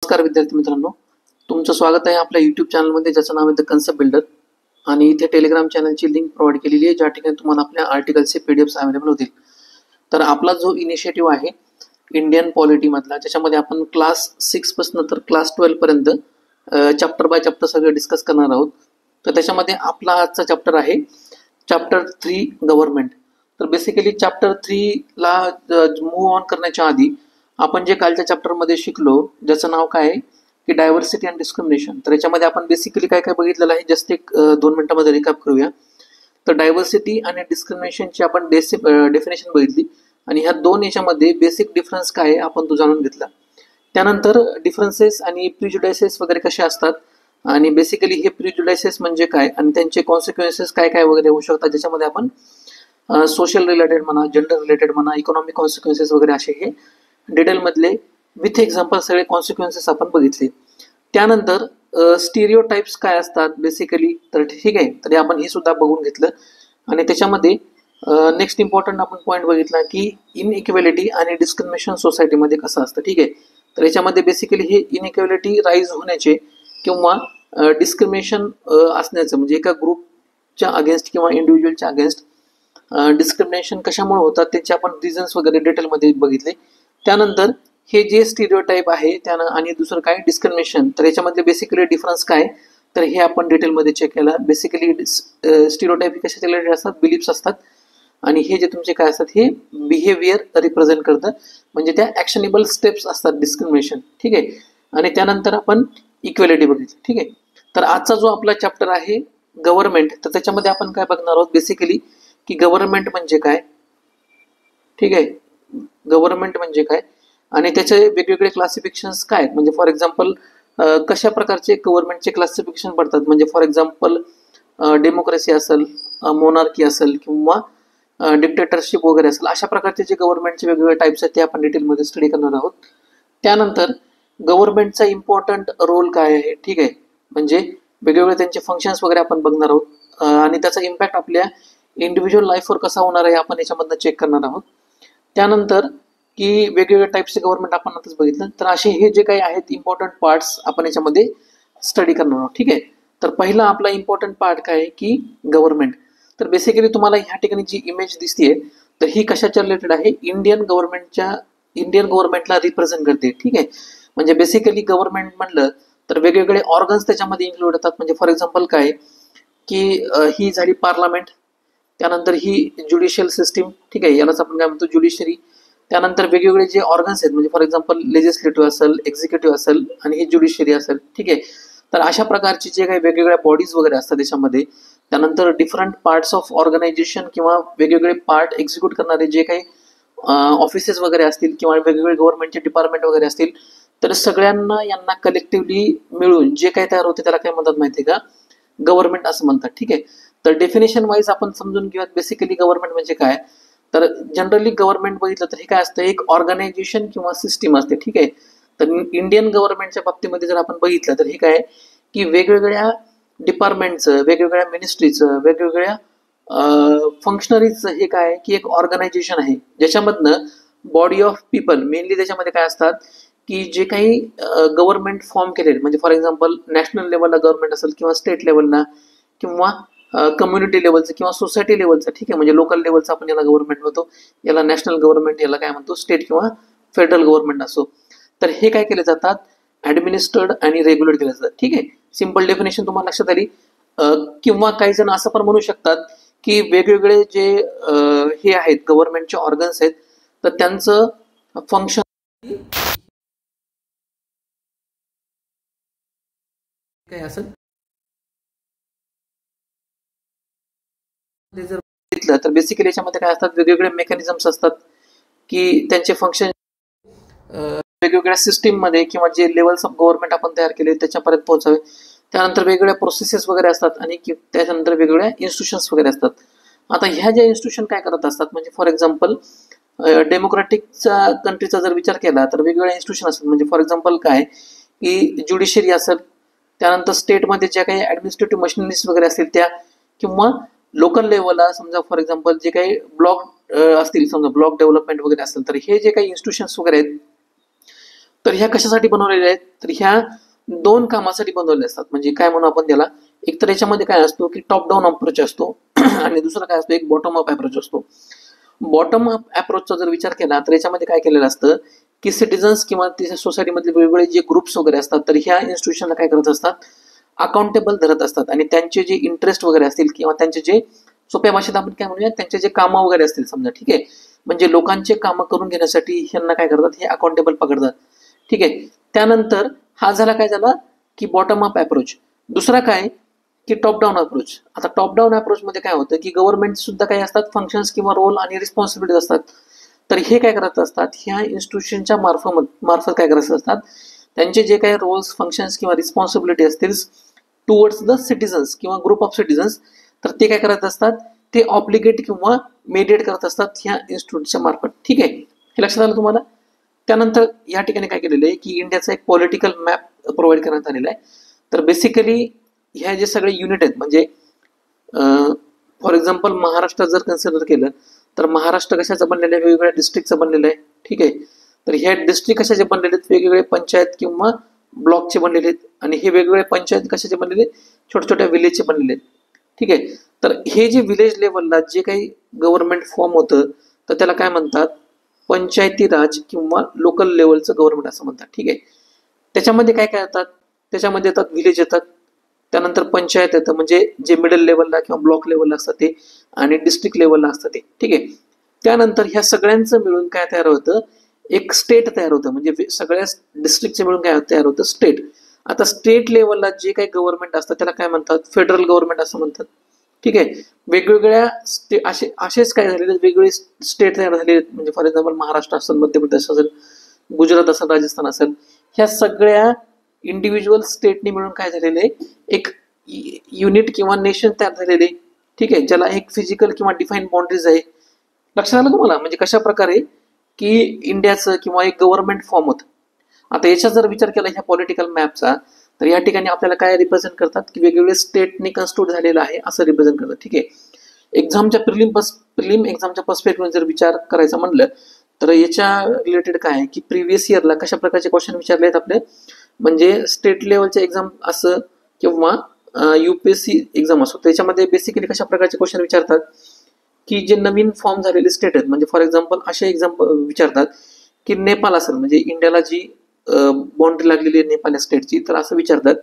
नमस्कार विद्यार्थी मित्रांनो, तुमचं स्वागत आहे आपल्या यूट्यूब चॅनलमध्ये ज्याचं नाव आहे द कन्सेप्ट बिल्डर. आणि इथे टेलिग्राम चॅनलची लिंक प्रोव्हाइड केलेली आहे ज्या ठिकाणी तुम्हाला आपल्या आर्टिकल्सचे पीडीएफ्स अवेलेबल होतील. तर आपला जो इनिशिएटिव्ह आहे इंडियन पॉलिटीमधला, ज्याच्यामध्ये आपण क्लास 6 पासून तर क्लास 12 पर्यंत चॅप्टर बाय चॅप्टर सगळं डिस्कस करणार आहोत. तर त्याच्यामध्ये आपला आजचा चॅप्टर आहे चॅप्टर 3 गव्हर्नमेंट. तर बेसिकली चॅप्टर 3 ला मूव्ह ऑन करण्याच्या आधी आपण जे कालच्या चॅप्टरमध्ये शिकलो ज्याचं नाव काय आहे की डायव्हर्सिटी अँड डिस्क्रिमिनेशन. तर याच्यामध्ये आपण बेसिकली काय काय बघितलेलं आहे जस्ट एक 2 मिनिटांमध्ये रिकॅप करूया. तर डायव्हर्सिटी आणि डिस्क्रिमिनेशनची आपण डेफिनेशन बघितली आणि ह्या दोन याच्यामध्ये बेसिक डिफरन्स काय आहे आपण तो जाणून घेतला. त्यानंतर डिफरन्सेस आणि प्रिज्युडायसेस वगैरे कसे असतात आणि बेसिकली हे प्रिज्युडायसेस म्हणजे काय आणि त्यांचे कॉन्सिक्वेन्सेस काय काय वगैरे होऊ शकतात, ज्याच्यामध्ये आपण सोशल रिलेटेड म्हणा, जेंडर रिलेटेड म्हणा, इकॉनॉमिक कॉन्सिक्वेन्सेस वगैरे असे हे डिटेलमधले विथ एक्झाम्पल सगळे कॉन्सिक्वेन्सेस आपण बघितले. त्यानंतर स्टिरिओ टाइप्स काय असतात बेसिकली, तर ठीक आहे, तर आपण हे सुद्धा बघून घेतलं. आणि त्याच्यामध्ये नेक्स्ट इम्पॉर्टंट आपण पॉईंट बघितला की इनइक्वॅलिटी आणि डिस्क्रिमिनेशन सोसायटीमध्ये कसं असतं. ठीक आहे, तर याच्यामध्ये बेसिकली हे इनइक्वॅलिटी राईज होण्याचे किंवा डिस्क्रिमिनेशन असण्याचं म्हणजे एका ग्रुपच्या अगेन्स्ट किंवा इंडिव्हिज्युअलच्या अगेन्स्ट डिस्क्रिमिनेशन कशामुळे होतात त्याचे आपण रिझन्स वगैरे डिटेलमध्ये बघितले. त्यानंतर हे जे स्टिरिओटाइप आहे त्यानं आणि दुसरं काय डिस्क्रिमिनेशन, तर याच्यामध्ये बेसिकली डिफरन्स काय तर हे आपण डिटेलमध्ये चेक केला. बेसिकली स्टिरिओटाइप हे कशाचे रिलेटेड असतात, बिलीफ्स असतात आणि हे जे तुमचे काय असतात हे बिहेवियर रिप्रेझेंट करतं म्हणजे त्या ॲक्शनेबल स्टेप्स असतात डिस्क्रिमिनेशन. ठीक आहे, आणि त्यानंतर आपण इक्वेलिटी बघितली. ठीक आहे, तर आजचा जो आपला चॅप्टर आहे गव्हर्नमेंट, तर त्याच्यामध्ये आपण काय बघणार आहोत बेसिकली की गव्हर्नमेंट म्हणजे काय. ठीक आहे, गव्हर्नमेंट म्हणजे काय आणि त्याचे वेगवेगळे क्लासिफिकेशन्स काय म्हणजे फॉर एक्झाम्पल कशा प्रकारचे गव्हर्नमेंटचे क्लासिफिकेशन पडतात म्हणजे फॉर एक्झाम्पल डेमोक्रेसी असेल, मोनार्की असेल किंवा डिक्टेटरशिप वगैरे असेल, अशा प्रकारचे जे गव्हर्नमेंटचे वेगवेगळे टाइप्स आहेत ते आपण डिटेलमध्ये स्टडी करणार आहोत. त्यानंतर गव्हर्नमेंटचा इम्पॉर्टंट रोल काय आहे. ठीक आहे, म्हणजे वेगवेगळे त्यांचे फंक्शन्स वगैरे आपण बघणार आहोत आणि त्याचा इम्पॅक्ट आपल्या इंडिव्हिज्युअल लाईफवर कसा होणार आहे आपण याच्यामधनं चेक करणार आहोत. त्यानंतर की वेगवेगळ्या टाइप्सचे गव्हर्नमेंट आपण आताच बघितलं, तर असे हे जे काही आहेत इम्पॉर्टंट पार्ट्स आपण याच्यामध्ये स्टडी करणार आहोत. ठीक आहे, तर पहिला आपला इम्पॉर्टंट पार्ट काय आहे की गव्हर्नमेंट. तर बेसिकली तुम्हाला ह्या ठिकाणी जी इमेज दिसतीये तर ही कशाच्या रिलेटेड आहे, इंडियन गव्हर्नमेंटला रिप्रेझेंट करते. ठीक आहे, म्हणजे बेसिकली गव्हर्नमेंट म्हणलं तर वेगवेगळे ऑर्गन्स त्याच्यामध्ये इन्क्लूड होतात. म्हणजे फॉर एक्झाम्पल काय की ही झाली पार्लमेंट, त्यानंतर ही ज्युडिशियल सिस्टीम. ठीक आहे, यालाच आपण काय म्हणतो ज्युडिशरी. त्यानंतर वेगवेगळे जे ऑर्गन्स आहेत म्हणजे फॉर एक्झाम्पल लेजिस्लेटिव्ह असेल, एक्झिक्युटिव्ह असेल आणि हे ज्युडिशरी असेल. ठीक आहे, तर अशा प्रकारचे जे काही वेगवेगळ्या बॉडीज वगैरे असतात त्याच्यामध्ये. त्यानंतर डिफरंट पार्ट्स ऑफ ऑर्गनायझेशन किंवा वेगवेगळे पार्ट एक्झिक्यूट करणारे जे काही ऑफिसेस वगैरे असतील किंवा वेगवेगळे गव्हर्नमेंटचे डिपार्टमेंट वगैरे असतील, तर सगळ्यांना यांना कलेक्टिव्हली मिळून जे काही तयार होते त्याला काय म्हणतात माहिती आहे का, गव्हर्नमेंट असं म्हणतात. ठीक आहे, तर डेफिनेशन वाईज आपण समजून घेऊयात बेसिकली गव्हर्नमेंट म्हणजे काय. तर जनरली गव्हर्नमेंट बघितलं तर हे काय असतं, एक ऑर्गनायझेशन किंवा सिस्टीम असते. ठीक आहे, तर इंडियन गव्हर्नमेंटच्या बाबतीमध्ये जर आपण बघितलं तर हे काय की वेगवेगळ्या डिपार्टमेंटचं, वेगवेगळ्या मिनिस्ट्रीचं, वेगवेगळ्या फंक्शनरीजचं हे काय की एक ऑर्गनायझेशन आहे ज्याच्यामधनं बॉडी ऑफ पीपल मेनली त्याच्यामध्ये काय असतात की जे काही गव्हर्नमेंट फॉर्म केलेले म्हणजे फॉर एक्झाम्पल नॅशनल लेवलला गव्हर्नमेंट असेल किंवा स्टेट लेवलला किंवा कम्युनिटी लेवलचं किंवा सोसायटी लेवलचं. ठीक आहे, म्हणजे लोकल लेवलचं आपण याला गव्हर्नमेंट म्हणतो, याला नॅशनल गव्हर्नमेंट, याला काय म्हणतो स्टेट किंवा फेडरल गव्हर्नमेंट असो. तर हे काय केले जातात, ऍडमिनिस्टर्ड आणि रेग्युलेट केले जातात. ठीक आहे, सिंपल डेफिनेशन तुम्हाला लक्षात आली. किंवा काही जण असं पण म्हणू शकतात की वेगवेगळे जे हे आहेत गव्हर्नमेंटचे ऑर्गन्स आहेत तर त्यांचं फंक्शन काय असेल जर बघितलं तर बेसिकली याच्यामध्ये काय असतात, वेगवेगळे मेकॅनिझम्स असतात की त्यांचे फंक्शन वेगवेगळ्या सिस्टीम मध्ये किंवा जे लेवल्स ऑफ गव्हर्नमेंट आपण तयार केले त्याच्यापर्यंत पोहोचावे. त्यानंतर वेगवेगळ्या प्रोसेसेस वगैरे असतात आणि त्याच्यानंतर वेगवेगळ्या इन्स्टिट्यूशन्स वगैरे असतात. आता ह्या ज्या इन्स्टिट्यूशन काय करत असतात म्हणजे फॉर एक्झाम्पल डेमोक्रॅटिकचा कंट्रीचा जर विचार केला तर वेगवेगळ्या इन्स्टिट्यूशन असतात. म्हणजे फॉर एक्झाम्पल काय की ज्युडिशरी असेल, त्यानंतर स्टेटमध्ये ज्या काही ऍडमिनिस्ट्रेटिव्ह मशिनरीज वगैरे असतील त्या, किंवा लोकल लेवलला समजा फॉर एक्झाम्पल जे काही ब्लॉक असतील, समजा ब्लॉक डेव्हलपमेंट वगैरे असेल, तर हे जे काही इन्स्टिट्यूशन्स वगैरे आहेत तर ह्या कशासाठी बनवलेल्या आहेत, तर ह्या दोन कामासाठी बनवलेल्या असतात. म्हणजे काय म्हणू आपण त्याला, एक तर याच्यामध्ये काय असतो की टॉप डाऊन अप्रोच असतो आणि दुसरा काय असतो, एक बॉटम अप अप्रोच असतो. बॉटम अप अप्रोचचा जर विचार केला तर याच्यामध्ये काय केलेलं असतं की सिटीजन्स किंवा त्या सोसायटीमधले वेगवेगळे जे ग्रुप्स वगैरे असतात तर ह्या इन्स्टिट्यूशनला काय करत असतात, अकाउंटेबल धरत असतात आणि त्यांचे जे इंटरेस्ट वगैरे असतील किंवा त्यांचे जे सोप्या भाषेत आपण काय म्हणूया त्यांचे जे कामं वगैरे असतील समजा, ठीक आहे, म्हणजे लोकांचे कामं करून घेण्यासाठी ह्यांना काय करतात, हे अकाउंटेबल पकडतात. ठीक आहे. त्यानंतर हा झाला काय झाला की बॉटम अप अप्रोच. दुसरा काय की टॉप डाऊन अप्रोच. आता टॉप डाऊन अप्रोच मध्ये काय होतं की गव्हर्नमेंट सुद्धा काही असतात फंक्शन्स किंवा रोल आणि रिस्पॉन्सिबिलिटी असतात. तर हे काय करत असतात, ह्या इन्स्टिट्यूशनच्या मार्फत काय करत असतात, त्यांचे जे काही रोल्स फंक्शन्स किंवा रिस्पॉन्सिबिलिटी असतील टुवर्ड्स द सिटीजन्स किंवा ग्रुप ऑफ सिटीजन्स, तर ते काय करत असतात, ते ऑब्लिगेट किंवा मेडिएट करत असतात ह्या इन्स्टिट्यूटच्या मार्फत. ठीक आहे, हे लक्षात आलं तुम्हाला. त्यानंतर या ठिकाणी काय केलेलं आहे की इंडियाचा एक पॉलिटिकल मॅप प्रोव्हाइड करण्यात आलेला आहे. तर बेसिकली ह्या जे सगळे युनिट आहेत म्हणजे फॉर एक्झाम्पल महाराष्ट्र जर कन्सिडर केलं तर महाराष्ट्र कशाचं बनलेलं आहे, वेगवेगळ्या डिस्ट्रिक्टचं बनलेलं आहे. ठीक आहे. तर ह्या डिस्ट्रिक्ट कशाचे बनलेले आहेत, वेगवेगळे पंचायत किंवा ब्लॉकचे बनलेले आहेत आणि हे वेगवेगळे पंचायत कशाचे बनलेले आहेत, छोट्या छोट्या विलेजचे बनलेले आहेत. ठीक आहे. तर हे जे विलेज लेवलला जे काही गव्हर्नमेंट फॉर्म होतं तर त्याला काय म्हणतात, पंचायती राज किंवा लोकल लेवलचं गव्हर्नमेंट असं म्हणतात. ठीक आहे. त्याच्यामध्ये काय काय येतात, त्याच्यामध्ये येतात विलेज येतात, त्यानंतर पंचायत येतं म्हणजे जे मिडल लेवलला किंवा ब्लॉक लेवलला असतं ते, आणि डिस्ट्रिक्ट लेवलला असतं ते. ठीक आहे. त्यानंतर ह्या सगळ्यांचं मिळून काय तयार होतं, एक स्टेट तयार होतं. म्हणजे सगळ्या डिस्ट्रिक्टचे मिळून काय तयार होतं, स्टेट. आता स्टेट लेवलला जे काही गव्हर्नमेंट असतं त्याला काय म्हणतात, फेडरल गव्हर्नमेंट असं म्हणतात. ठीक आहे. वेगवेगळ्या असेच काय झालेले वेगवेगळे स्टेट तयार झाले, म्हणजे फॉर एक्झाम्पल महाराष्ट्र असेल, मध्य प्रदेश असेल, गुजरात असेल, राजस्थान असेल, ह्या सगळ्या इंडिव्हिज्युअल स्टेटनी मिळून काय झालेले एक युनिट किंवा नेशन तयार झालेले. ठीक आहे, ज्याला एक फिजिकल किंवा डिफाईन बाउंड्रीज आहे. लक्षात आलं तुम्हाला, म्हणजे कशा प्रकारे की इंडियाचं किंवा एक गव्हर्नमेंट फॉर्म होतं. आता याचा जर विचार केला ह्या पॉलिटिकल मॅपचा, तर या ठिकाणी आपल्याला काय रिप्रेझेंट करतात की वेगवेगळे स्टेटनी कन्स्टिट्यूट झालेलं आहे असं रिप्रेझेंट करतात. ठीक आहे. एक्झामच्या प्रिलिम एक्झामच्या पर्स्पेक्टिव्ह जर विचार करायचा म्हणलं तर याच्या रिलेटेड काय आहे की प्रिव्हियस इयरला कशा प्रकारचे क्वेश्चन विचारले आहेत आपले, म्हणजे स्टेट लेवलचे एक्झाम असं किंवा UPSC एक्झाम असो, त्याच्यामध्ये बेसिकली कशा प्रकारचे क्वेश्चन विचारतात की जे नवीन फॉर्म झालेले स्टेट आहेत, म्हणजे फॉर एक्झाम्पल असे एक्झाम्पल विचारतात की नेपाळ असेल, म्हणजे इंडियाला जी बाउंड्री लागलेली आहे नेपाळ स्टेटची, तर असं विचारतात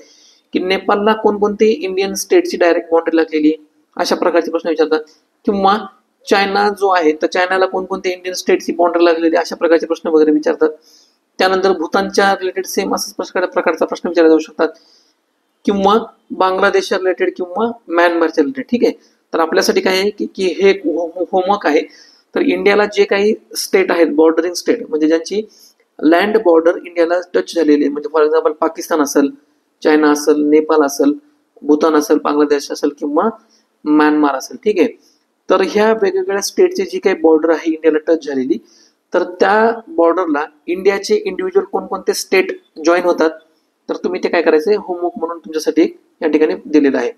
की नेपाळला कोणकोणती इंडियन स्टेटची डायरेक्ट बाउंड्री लागलेली आहे, अशा प्रकारचे प्रश्न विचारतात. किंवा चायना जो आहे तर चायनाला कोणकोणती इंडियन स्टेटची बाउंड्री लागलेली, अशा प्रकारचे प्रश्न वगैरे विचारतात. त्यानंतर भूतानच्या रिलेटेड सेम असंच प्रकारचा प्रश्न विचारला जाऊ शकतात, किंवा बांगलादेशच्या रिलेटेड किंवा म्यानमारच्या रिलेटेड. ठीक आहे. तर आपल्यासाठी काय आहे की हे होमवर्क आहे. तर इंडियाला जे काही स्टेट आहेत बॉर्डरिंग स्टेट, म्हणजे ज्यांची लँड बॉर्डर इंडियाला टच झालेली आहे, म्हणजे फॉर एक्झाम्पल पाकिस्तान असेल, चायना असेल, नेपाळ असेल, भूतान असेल, बांगलादेश असेल किंवा म्यानमार असेल. ठीक आहे. तर ह्या वेगवेगळ्या स्टेटची जी काही बॉर्डर आहे इंडियाला टच झालेली, तर त्या बॉर्डरला इंडियाचे इंडिव्हिज्युअल कोणकोणते स्टेट जॉईन होतात, तर तुम्ही ते काय करायचं होमवर्क म्हणून तुमच्यासाठी या ठिकाणी दिलेलं आहे.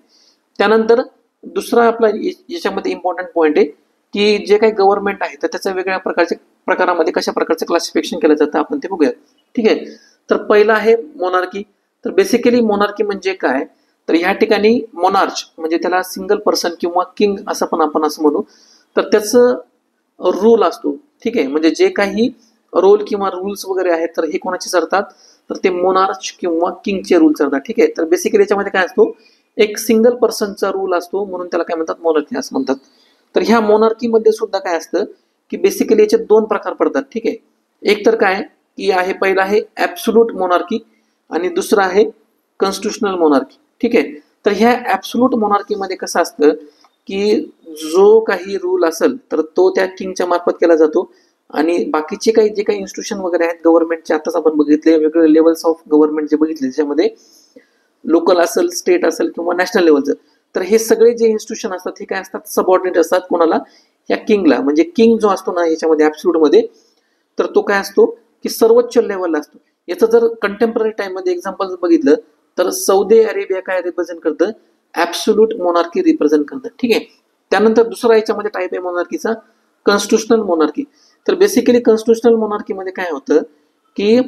त्यानंतर दुसरा आपला याच्यामध्ये इम्पॉर्टंट पॉईंट आहे की जे काही गव्हर्नमेंट आहे तर त्याच्या वेगवेगळ्या प्रकारामध्ये कशा प्रकारचं क्लासिफिकेशन केलं जातं आपण ते बघूया. ठीक आहे. तर पहिला आहे मोनार्की. तर बेसिकली मोनार्की म्हणजे काय, तर ह्या ठिकाणी मोनार्च म्हणजे त्याला सिंगल पर्सन किंवा किंग असं पण आपण असं म्हणू, तर त्याचं रूल असतो. ठीक आहे. म्हणजे जे काही रोल किंवा रूल्स वगैरे आहेत तर हे कोणाचे चालतात, तर ते मोनार्च किंवा किंगचे रूल चालतात. ठीक आहे. तर बेसिकली याच्यामध्ये काय असतो, एक सिंगल पर्सनचा रूल असतो, म्हणून त्याला काय म्हणतात, मोनार्की असं म्हणतात. तर ह्या मोनार्कीमध्ये सुद्धा काय असतं की बेसिकली याचे दोन प्रकार पडतात. ठीक आहे. एक तर काय की आहे, पहिला आहे ऍब्सोल्यूट मोनार्की आणि दुसरा आहे कॉन्स्टिट्यूशनल मोनार्की. ठीक आहे. तर ह्या ऍब्सोल्यूट मोनार्कीमध्ये कसं असतं की जो काही रूल असेल तर तो त्या किंगच्या मार्फत केला जातो, आणि बाकीचे काही जे काही इन्स्टिट्यूशन वगैरे आहेत गव्हर्नमेंटचे, आताच आपण बघितले वेगवेगळे लेवल्स ऑफ गव्हर्नमेंट जे बघितले, त्याच्यामध्ये लोकल असेल, स्टेट असेल किंवा नॅशनल लेवलचं, तर हे सगळे जे इन्स्टिट्यूशन असतात हे काय असतात, सबऑर्डिनेट असतात कोणाला, या किंगला. म्हणजे किंग जो असतो ना याच्यामध्ये ऍब्सोल्यूट मध्ये, तर तो काय असतो की सर्वोच्च लेवलला असतो. याचं जर कंटेम्पररी टाइम मध्ये एक्झाम्पल बघितलं तर सौदी अरेबिया काय रिप्रेझेंट करतं, ऍब्सोल्यूट मोनार्की रिप्रेझेंट करतं. ठीक आहे. त्यानंतर दुसरा याच्यामध्ये टाईप आहे मोनार्कीचा कॉन्स्टिट्यूशनल मोनार्की. तर बेसिकली कॉन्स्टिट्यूशनल मोनार्कीमध्ये काय होतं की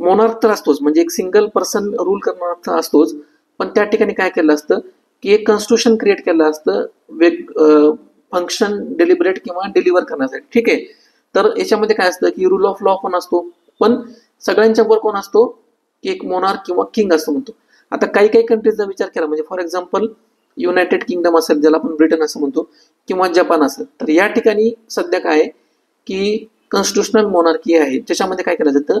मोनार्क तर असतोच, म्हणजे एक सिंगल पर्सन रूल करणारा तर असतोच, पण त्या ठिकाणी काय केलं असतं की एक कॉन्स्टिट्यूशन क्रिएट केलं असतं फंक्शन डेलिबरेट किंवा डिलिव्हर करण्यासाठी. ठीक आहे, तर याच्यामध्ये काय असतं की रूल ऑफ लॉ पण असतो, पण सगळ्यांच्या वर कोण असतो की एक मोनार्क किंवा किंग असतो म्हणतो. आता काही काही कंट्रीजचा विचार केला, म्हणजे फॉर एक्झाम्पल युनायटेड किंगडम असेल, ज्याला आपण ब्रिटन असं म्हणतो, किंवा जपान असेल, तर या ठिकाणी सध्या काय आहे की कॉन्स्टिट्युशनल मोनार्की आहे, ज्याच्यामध्ये काय केलं जातं,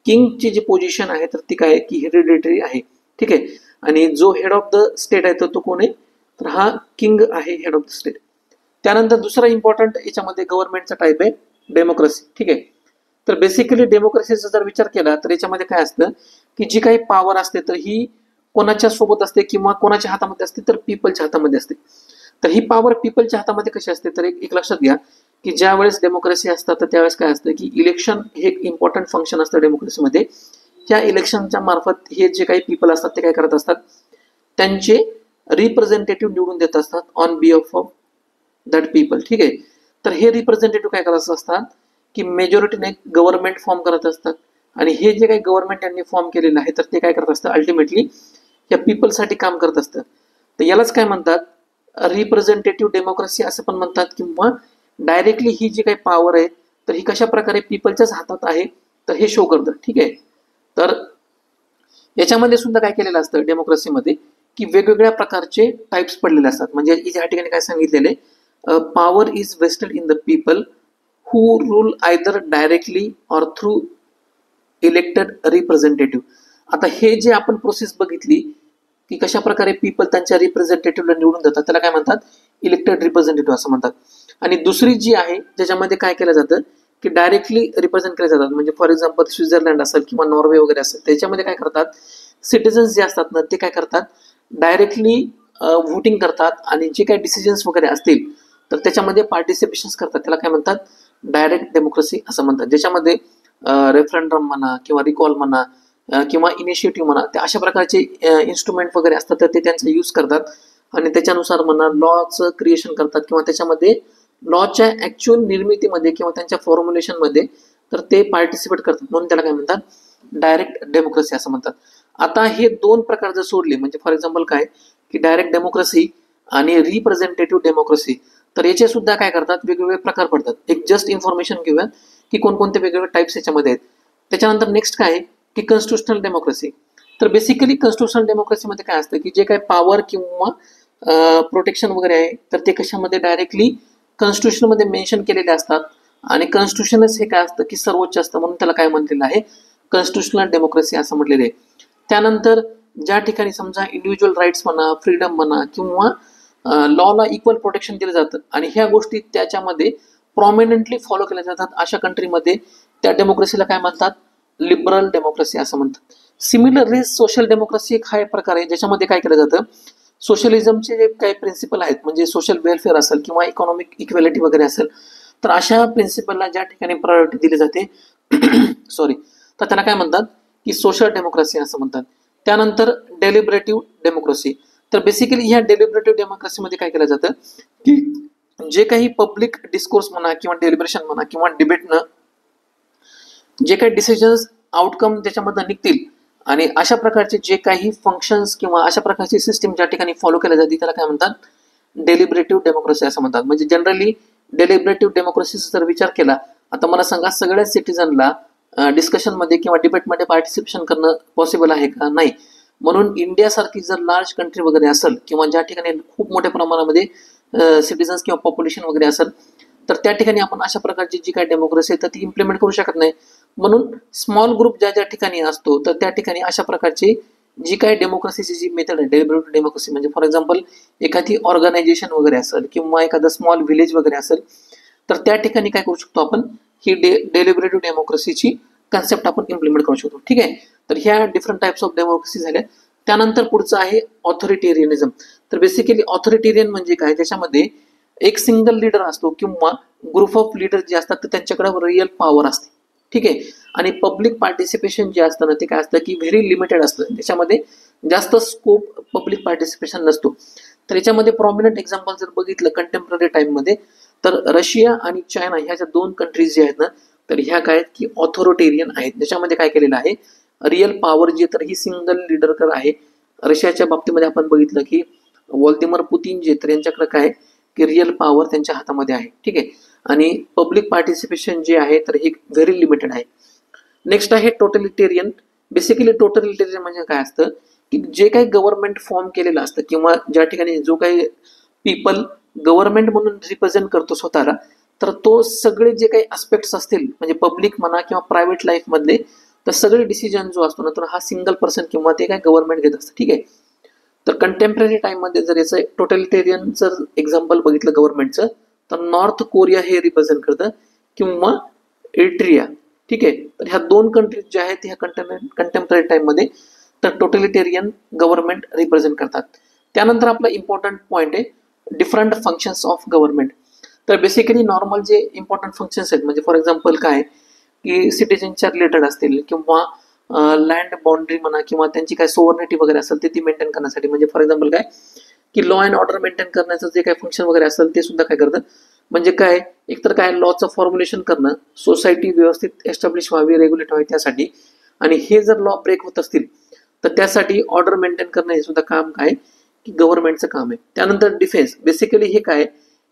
किंगची जी पोझिशन आहे तर ती काय आहे की हेरिडिटरी आहे. ठीक आहे, आणि जो हेड ऑफ द स्टेट आहे तर तो कोण आहे, तर हा किंग आहे, हेड ऑफ द स्टेट. त्यानंतर दुसरा इम्पॉर्टंट याच्यामध्ये गव्हर्नमेंटचा टाईप आहे डेमोक्रेसी. ठीक आहे, तर बेसिकली डेमोक्रेसीचा जर विचार केला तर याच्यामध्ये काय असतं की जी काही पॉवर असते तर ही कोणाच्या सोबत असते किंवा कोणाच्या हातामध्ये असते, तर पीपलच्या हातामध्ये असते. तर ही पॉवर पीपलच्या हातामध्ये कशी असते, तर एक लक्षात घ्या की ज्या वेळेस डेमोक्रेसी असतात तर त्यावेळेस काय असतं की इलेक्शन हे एक इम्पॉर्टंट फंक्शन असतं डेमोक्रेसीमध्ये. त्या इलेक्शनच्या मार्फत हे जे काही पीपल असतात ते काय करत असतात, त्यांचे रिप्रेझेंटेटिव्ह निवडून देत असतात on behalf of that people. ठीक आहे, तर हे रिप्रेझेंटेटिव्ह काय करत असतात की मेजॉरिटीने गव्हर्नमेंट फॉर्म करत असतात, आणि हे जे काही गव्हर्नमेंट यांनी फॉर्म केलेलं आहे तर ते काय करत असतं, अल्टिमेटली या पीपलसाठी काम करत असतं. तर यालाच काय म्हणतात, रिप्रेझेंटेटिव्ह डेमोक्रेसी असं पण म्हणतात, किंवा डायरेक्टली ही जी काही पॉवर आहे तर ही कशा प्रकारे पीपलच्याच हातात आहे तर हे शो करतं. ठीक आहे, तर याच्यामध्ये सुद्धा काय केलेलं असतं डेमोक्रेसीमध्ये की वेगवेगळ्या प्रकारचे टाइप्स पडलेले असतात. म्हणजे या ठिकाणी काय सांगितलेले, power is vested in the people who rule either directly or through elected representative. आता हे जे आपण प्रोसेस बघितली की कशा प्रकारे पीपल त्यांच्या रिप्रेझेंटेटिव्हला निवडून देतात, त्याला काय म्हणतात, इलेक्टेड रिप्रेझेंटेटिव्ह असं म्हणतात. आणि दुसरी जी आहे ज्याच्यामध्ये काय केलं जातं की डायरेक्टली रिप्रेझेंट केले जातात, म्हणजे फॉर एक्झाम्पल स्वित्झर्लंड असेल किंवा नॉर्वे वगैरे असेल, त्याच्यामध्ये काय करतात, सिटिझन्स जे असतात ना ते काय करतात, डायरेक्टली व्होटिंग करतात, आणि जे काही डिसिजन्स वगैरे असतील तर त्याच्यामध्ये पार्टिसिपेशन करतात, त्याला काय म्हणतात, डायरेक्ट डेमोक्रेसी असं म्हणतात. ज्याच्यामध्ये रेफरंडम म्हणा किंवा रिकॉल म्हणा किंवा इनिशिएटिव्ह म्हणा, ते अशा प्रकारचे इन्स्ट्रुमेंट वगैरे असतात तर ते त्यांचा यूज करतात, आणि त्याच्यानुसार म्हणा लॉचं क्रिएशन करतात, किंवा त्याच्यामध्ये लॉच्या ऍक्च्युअल निर्मितीमध्ये किंवा त्यांच्या फॉर्म्युलेशनमध्ये तर ते पार्टिसिपेट करतात, म्हणून त्याला काय म्हणतात, डायरेक्ट डेमोक्रेसी असं म्हणतात. आता हे दोन प्रकार जर सोडले, म्हणजे फॉर एक्झाम्पल काय की डायरेक्ट डेमोक्रेसी आणि रिप्रेझेंटेटिव्ह डेमोक्रेसी, तर याचे सुद्धा काय करतात, वेगवेगळे प्रकार पडतात. एक जस्ट इन्फॉर्मेशन घेऊया की कोणकोणते वेगवेगळे टाइप्स याच्यामध्ये आहेत. त्याच्यानंतर नेक्स्ट काय की कॉन्स्टिट्युशनल डेमोक्रेसी. तर बेसिकली कॉन्स्टिट्युशनल डेमोक्रेसीमध्ये काय असतं की जे काही पॉवर किंवा प्रोटेक्शन वगैरे आहे तर ते कशामध्ये डायरेक्टली कॉन्स्टिट्युशनमध्ये मेन्शन केलेले असतात, आणि कॉन्स्टिट्युशनच हे काय असतं की सर्वोच्च असतं, म्हणून त्याला काय म्हटलेलं आहे, कॉन्स्टिट्युशनल डेमोक्रेसी असं म्हटलेलं आहे. त्यानंतर ज्या ठिकाणी समजा इंडिव्हिज्युअल राईट्स म्हणा, फ्रीडम म्हणा, किंवा लॉला इक्वल प्रोटेक्शन दिलं जातं, आणि ह्या गोष्टी त्याच्यामध्ये प्रॉमिनंटली फॉलो केल्या जातात, अशा कंट्रीमध्ये त्या डेमोक्रेसीला काय म्हणतात, लिबरल डेमोक्रेसी असं म्हणतात. सिमिलरली सोशल डेमोक्रेसी एक हा एक प्रकार आहे ज्याच्यामध्ये काय केलं जातं, सोशलिझमचे जे काही प्रिन्सिपल आहेत, म्हणजे सोशल वेलफेअर असेल किंवा इकॉनॉमिक इक्वेलिटी वगैरे असेल, तर अशा प्रिन्सिपलला ज्या ठिकाणी प्रायोरिटी दिली जाते सॉरी, तर त्याला काय म्हणतात की सोशल डेमोक्रेसी असं म्हणतात. त्यानंतर डेलिबरेटिव्ह डेमोक्रेसी. तर बेसिकली ह्या डेलिबरेटिव्ह डेमोक्रेसीमध्ये काय केलं जातं की जे काही पब्लिक डिस्कोर्स म्हणा किंवा डेलिब्रेशन म्हणा किंवा डिबेटनं जे काही डिसिजन्स आउटकम त्याच्यामधून निघतील, आणि अशा प्रकारचे जे काही फंक्शन्स किंवा अशा प्रकारची सिस्टीम ज्या ठिकाणी फॉलो केल्या जाते त्याला काय म्हणतात, डेलिबरेटिव्ह डेमोक्रेसी असं म्हणतात. म्हणजे जनरली डेलिबरेटिव्ह डेमोक्रेसीचा जर विचार केला, आता मला सांगा सगळ्या सिटीजनला डिस्कशनमध्ये किंवा डिबेटमध्ये पार्टिसिपेशन करणं पॉसिबल आहे का, नाही. म्हणून इंडियासारखी जर लार्ज कंट्री वगैरे असेल किंवा ज्या ठिकाणी खूप मोठ्या प्रमाणामध्ये सिटीजन्स किंवा पॉप्युलेशन वगैरे असेल, तर त्या ठिकाणी आपण अशा प्रकारची जी काही डेमोक्रेसी आहे तर ती इम्प्लिमेंट करू शकत नाही. म्हणून स्मॉल ग्रुप ज्या ज्या ठिकाणी असतो तर त्या ठिकाणी अशा प्रकारची जी काही डेमोक्रेसीची जी मेथड आहे डेलिबरेटिव्ह डेमोक्रेसी, म्हणजे फॉर एक्झाम्पल एखादी ऑर्गनायझेशन वगैरे असेल किंवा एखादं स्मॉल व्हिलेज वगैरे असेल, तर त्या ठिकाणी काय करू शकतो आपण, ही डेलिबरेटिव्ह डेमोक्रेसीची कन्सेप्ट आपण इम्प्लिमेंट करू शकतो. ठीक आहे, तर ह्या डिफरंट टाइप्स ऑफ डेमोक्रेसी झाल्या. त्यानंतर पुढचं आहे ऑथॉरिटेरियनिझम. तर बेसिकली ऑथॉरिटेरियन म्हणजे काय, त्याच्यामध्ये एक सिंगल लीडर असतो किंवा ग्रुप ऑफ लीडर जे असतात तर त्यांच्याकडे रिअल पॉवर असते. ठीक आहे, आणि पब्लिक पार्टिसिपेशन जे असतं ना ते काय असतं की व्हेरी लिमिटेड असतं, त्याच्यामध्ये जास्त स्कोप पब्लिक पार्टिसिपेशन नसतो. तर याच्यामध्ये प्रॉमिनंट एक्झाम्पल जर बघितलं कंटेम्पररी टाइममध्ये, तर रशिया आणि चायना ह्या ज्या दोन कंट्रीज जे आहेत ना, तर ह्या काय आहेत की ऑथॉरिटेरियन आहेत. ज्याच्यामध्ये काय केलेलं आहे, रिअल पॉवर जी तर ही सिंगल लीडर आहे. रशियाच्या बाबतीमध्ये आपण बघितलं की व्लादिमीर पुतीन जे तर यांच्याकडे काय की रिअल पॉवर त्यांच्या हातामध्ये आहे. ठीक आहे. आणि पब्लिक पार्टिसिपेशन जे आहे तर हे व्हेरी लिमिटेड आहे. नेक्स्ट आहे टोटलिटेरियन. बेसिकली टोटलिटेरियन म्हणजे काय असतं की जे काही गव्हर्नमेंट फॉर्म केलेलं असतं किंवा ज्या ठिकाणी जो काही पीपल गव्हर्नमेंट म्हणून रिप्रेझेंट करतो स्वतःला, तर तो सगळे जे काही अस्पेक्ट्स असतील म्हणजे पब्लिक म्हणा किंवा प्रायव्हेट लाईफ मधले, तर सगळे डिसिजन जो असतो ना तर हा सिंगल पर्सन किंवा ते काय गव्हर्नमेंट घेत असतं. ठीक आहे. तर कंटेम्पररी टाइम मध्ये जर याचं टोटलिटेरियनचं एक्झाम्पल बघितलं गव्हर्नमेंटचं, तर नॉर्थ कोरिया हे रिप्रेझेंट करतं किंवा एरिट्रिया. ठीक आहे. तर ह्या 2 कंट्रीज ज्या आहेत ह्या कंटेम्पररी टाइम मध्ये तर टोटलिटेरियन गव्हर्नमेंट रिप्रेझेंट करतात. त्यानंतर आपला इम्पॉर्टंट पॉईंट आहे डिफरंट फंक्शन्स ऑफ गव्हर्नमेंट. तर बेसिकली नॉर्मल जे इम्पॉर्टंट फंक्शन्स आहेत म्हणजे फॉर एक्झाम्पल काय की सिटीजनच्या रिलेटेड असतील किंवा लँड बाउंड्री म्हणा किंवा त्यांची काय सोव्हर्निटी वगैरे असेल ते ती मेंटेन करण्यासाठी, म्हणजे फॉर एक्झाम्पल काय की लॉ अँड ऑर्डर मेंटेन करण्याचं जे काही फंक्शन वगैरे असेल ते सुद्धा काय करतं, म्हणजे काय एकतर काय लॉचं फॉर्म्युलेशन करणं, सोसायटी व्यवस्थित एस्टॅब्लिश व्हावी, रेग्युलेट व्हावी त्यासाठी, आणि हे जर लॉ ब्रेक होत असतील तर त्यासाठी ऑर्डर मेंटेन करणं हे सुद्धा काम काय की गव्हर्नमेंटचं काम आहे. त्यानंतर डिफेन्स. बेसिकली हे काय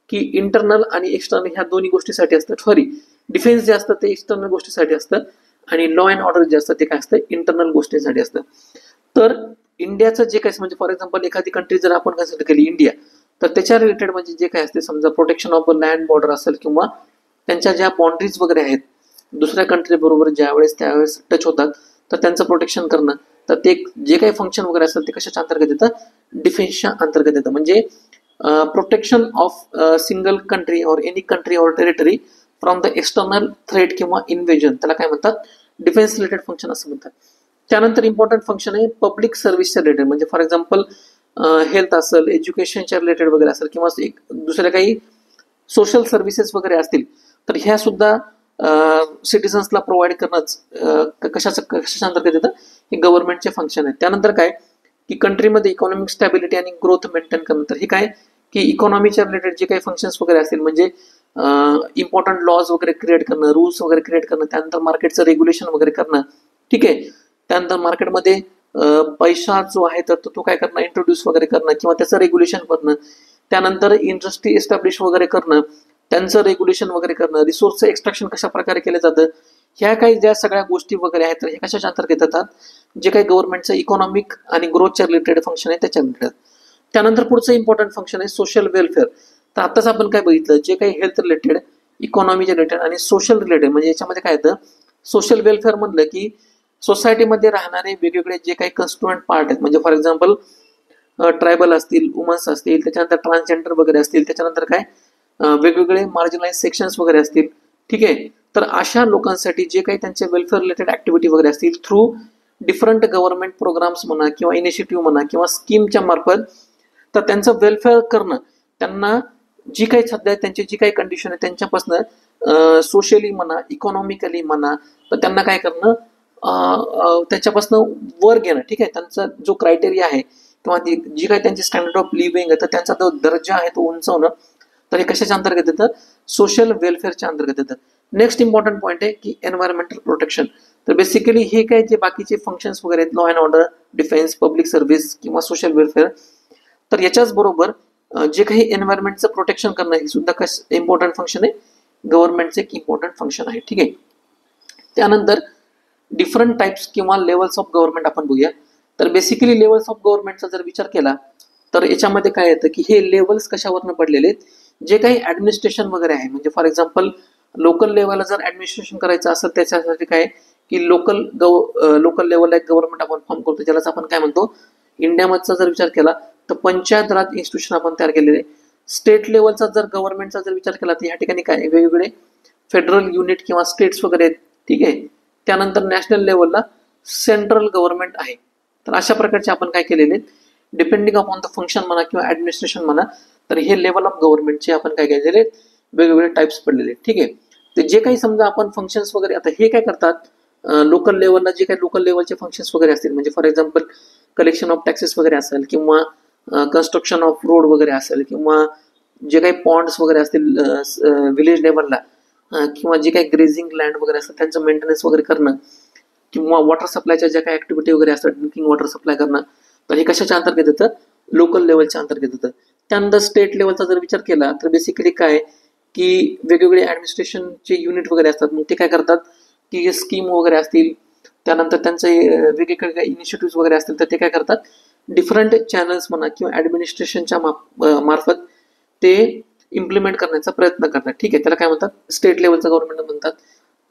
की इंटरनल आणि एक्सटर्नल ह्या दोन्ही गोष्टीसाठी असतं. सॉरी, डिफेन्स जे असतं ते एक्सटर्नल गोष्टीसाठी असतं आणि लॉ अँड ऑर्डर जे असतं ते काय असतं इंटरनल गोष्टींसाठी असतं. तर इंडियाचं जे काय म्हणजे फॉर एक्झाम्पल एखादी कंट्री जर आपण कन्सिडर केली इंडिया, तर त्याच्या रिलेटेड म्हणजे जे काय असते समजा प्रोटेक्शन ऑफ लँड बॉर्डर असेल किंवा त्यांच्या ज्या बाउंड्रीज वगैरे आहेत दुसऱ्या कंट्री बरोबर ज्यावेळेस त्यावेळेस टच होतात तर त्यांचं प्रोटेक्शन करणं, तर ते जे काही फंक्शन वगैरे असेल ते कशाच्या अंतर्गत येतं, डिफेन्सच्या अंतर्गत येतं. म्हणजे protection of single country or any country or territory from the external threat किंवा इन्व्हेजन, त्याला काय म्हणतात डिफेन्स रिलेटेड फंक्शन असं म्हणतात. त्यानंतर इम्पॉर्टंट फंक्शन आहे पब्लिक सर्व्हिसच्या रिलेटेड, म्हणजे फॉर एक्झाम्पल हेल्थ असेल, एज्युकेशनच्या रिलेटेड वगैरे असेल किंवा एक दुसऱ्या काही सोशल सर्व्हिसेस वगैरे असतील, तर ह्या सुद्धा सिटीजन्सला प्रोव्हाइड करणंच कशाच्या अंतर्गत येतं हे गव्हर्नमेंटचे फंक्शन आहे. त्यानंतर काय की कंट्रीमध्ये इकॉनॉमिक स्टॅबिलिटी आणि ग्रोथ मेंटेन करणं, तर हे काय की इकॉनॉमीच्या रिलेटेड जे काही फंक्शन्स वगैरे असतील म्हणजे इम्पॉर्टंट लॉज वगैरे क्रिएट करणं, रूल्स वगैरे क्रिएट करणं, त्यानंतर मार्केटचं रेग्युलेशन वगैरे करणं. ठीक आहे. त्यानंतर मार्केटमध्ये पैसा जो आहे तर तो काय करणं इंट्रोड्यूस वगैरे करणं किंवा त्याचं रेग्युलेशन करणं. त्यानंतर इंडस्ट्री एस्टॅब्लिश वगैरे करणं, त्यांचं रेग्युलेशन वगैरे करणं, रिसोर्सचं एक्स्ट्रॅक्शन कशा प्रकारे केलं जातं, ह्या काही ज्या सगळ्या गोष्टी वगैरे आहेत तर हे कशाच्या अंतर्गत येतात, जे काही गव्हर्नमेंटचं इकॉनॉमिक आणि ग्रोथच्या रिलेटेड फंक्शन आहे त्याच्या रिलेटेड. त्यानंतर पुढचं इम्पॉर्टंट फंक्शन आहे सोशल वेलफेअर. तर आताच आपण काय बघितलं, जे काही हेल्थ रिलेटेड, इकॉनॉमीच्या रिलेटेड आणि सोशल रिलेटेड, म्हणजे याच्यामध्ये काय येतं सोशल वेलफेअर म्हणलं की सोसायटीमध्ये राहणारे वेगवेगळे जे काही कन्स्टिट्युएंट पार्ट आहेत, म्हणजे फॉर एक्झाम्पल ट्रायबल असतील, वुमन्स असतील, त्याच्यानंतर ट्रान्सजेंडर वगैरे असतील, त्याच्यानंतर काय वेगवेगळे मार्जिनलाइज सेक्शन्स वगैरे असतील. ठीक आहे. तर अशा लोकांसाठी जे काही त्यांचे वेलफेअर रिलेटेड ऍक्टिव्हिटी वगैरे असतील थ्रू डिफरंट गव्हर्नमेंट प्रोग्राम्स म्हणा किंवा इनिशिएटिव्ह म्हणा किंवा स्कीमच्या मार्फत, तर त्यांचं वेलफेअर करणं, त्यांना जी काही सध्या त्यांची जी काही कंडिशन आहे त्यांच्यापासून सोशली म्हणा इकॉनॉमिकली म्हणा तर त्यांना काय करणं त्याच्यापासून वर घेणं. ठीक आहे. त्यांचा जो क्रायटेरिया आहे किंवा जी काही त्यांची स्टँडर्ड ऑफ लिव्हिंग आहे तर त्यांचा जो दर्जा आहे तो उंचावणं, तर हे कशाच्या अंतर्गत येतं सोशल वेलफेअरच्या अंतर्गत येतं. नेक्स्ट इम्पॉर्टंट पॉईंट आहे की एन्व्हायरमेंटल प्रोटेक्शन. तर बेसिकली हे काय जे बाकीचे फंक्शन्स वगैरे आहेत law and order, defence, public service किंवा सोशल वेलफेअर, तर याच्याच बरोबर जे काही एन्व्हायरमेंटचं प्रोटेक्शन करणं हे सुद्धा इम्पॉर्टंट फंक्शन आहे, गव्हर्नमेंटचं एक इम्पॉर्टंट फंक्शन आहे. ठीक आहे. त्यानंतर डिफरंट टाइप्स किंवा लेवल्स ऑफ गव्हर्नमेंट आपण बघूया. तर बेसिकली लेवल्स ऑफ गव्हर्नमेंटचा जर विचार केला तर याच्यामध्ये काय येतं की हे लेवल्स कशावरनं पडलेले आहेत, जे काही ऍडमिनिस्ट्रेशन वगैरे आहे, म्हणजे फॉर एक्झाम्पल लोकल लेवलला जर ऍडमिनिस्ट्रेशन करायचं असेल त्याच्यासाठी काय की लोकल लेवलला एक गव्हर्नमेंट आपण फॉर्म करतो, ज्यालाच आपण काय म्हणतो इंडियामधचा जर विचार केला तर पंचायत राज इन्स्टिट्यूशन आपण तयार केलेले. स्टेट लेवलचा जर गव्हर्नमेंटचा जर विचार केला तर या ठिकाणी काय वेगवेगळे फेडरल युनिट किंवा स्टेट्स वगैरे आहेत. ठीक आहे. त्यानंतर नॅशनल लेवलला सेंट्रल गव्हर्नमेंट आहे. तर अशा प्रकारचे आपण काय केलेले डिपेंडिंग अपॉन द फंक्शन म्हणा किंवा ऍडमिनिस्ट्रेशन म्हणा, तर हे लेवल ऑफ गव्हर्नमेंटचे आपण काय केलेले वेगवेगळे टाइप्स पडलेले. ठीक आहे. तर जे काही समजा आपण फंक्शन्स वगैरे आता हे काय करतात लोकल लेवलला जे काही लोकल लेवलचे फंक्शन्स वगैरे असतील, म्हणजे for example collection of taxes वगैरे असेल किंवा कन्स्ट्रक्शन ऑफ रोड वगैरे असेल किंवा जे काही पॉन्ड्स वगैरे असतील विलेज लेवलला किंवा जे काही ग्रेझिंग लँड वगैरे असतात त्यांचं मेंटेनन्स वगैरे करणं, किंवा वॉटर सप्लायच्या ज्या काही ऍक्टिव्हिटी वगैरे असतात, ड्रिंकिंग वॉटर सप्लाय करणं, तर हे कशाच्या अंतर्गत येतं? लोकल लेवलच्या अंतर्गत येतं. त्यानंतर स्टेट लेवलचा जर विचार केला तर बेसिकली काय की वेगवेगळे ऍडमिनिस्ट्रेशनचे युनिट वगैरे असतात, मग ते काय करतात की स्कीम वगैरे असतील, त्यानंतर त्यांचे वेगवेगळे काही इनिशिएटिव्ह वगैरे असतील, तर ते काय करतात डिफरंट चॅनल्स म्हणा किंवा ऍडमिनिस्ट्रेशनच्या मार्फत ते इम्प्लिमेंट करण्याचा प्रयत्न करतात. ठीक आहे, त्याला काय म्हणतात? स्टेट लेवलचं गव्हर्नमेंट म्हणतात.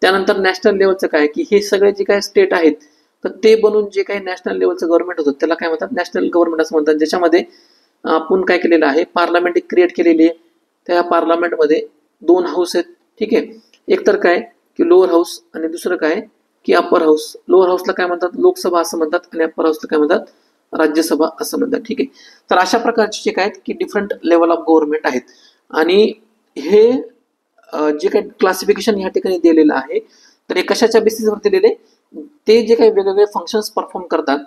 त्यानंतर नॅशनल लेवलचं काय की हे सगळे जे काही स्टेट आहेत तर ते बनून जे काही नॅशनल लेवलचं गव्हर्नमेंट होतं त्याला काय म्हणतात? नॅशनल गव्हर्नमेंट असं म्हणतात, ज्याच्यामध्ये आपण काय केलेलं आहे, पार्लमेंट क्रिएट केलेली आहे. त्या पार्लमेंटमध्ये 2 हाऊस आहेत. ठीक आहे, एक तर काय की लोअर हाऊस आणि दुसरं काय की अप्पर हाऊस. लोअर हाऊसला काय म्हणतात? लोकसभा असं म्हणतात आणि अप्पर हाऊसला काय म्हणतात? राज्यसभा असं म्हणतात. ठीक आहे, तर अशा प्रकारचे जे काय आहेत की डिफरंट लेवल ऑफ गव्हर्नमेंट आहेत. आणि हे जे काही क्लासिफिकेशन या ठिकाणी दिलेलं आहे तर हे कशाच्या बेसिसवर दिलेले? ते जे काही वेगवेगळे फंक्शन्स परफॉर्म करतात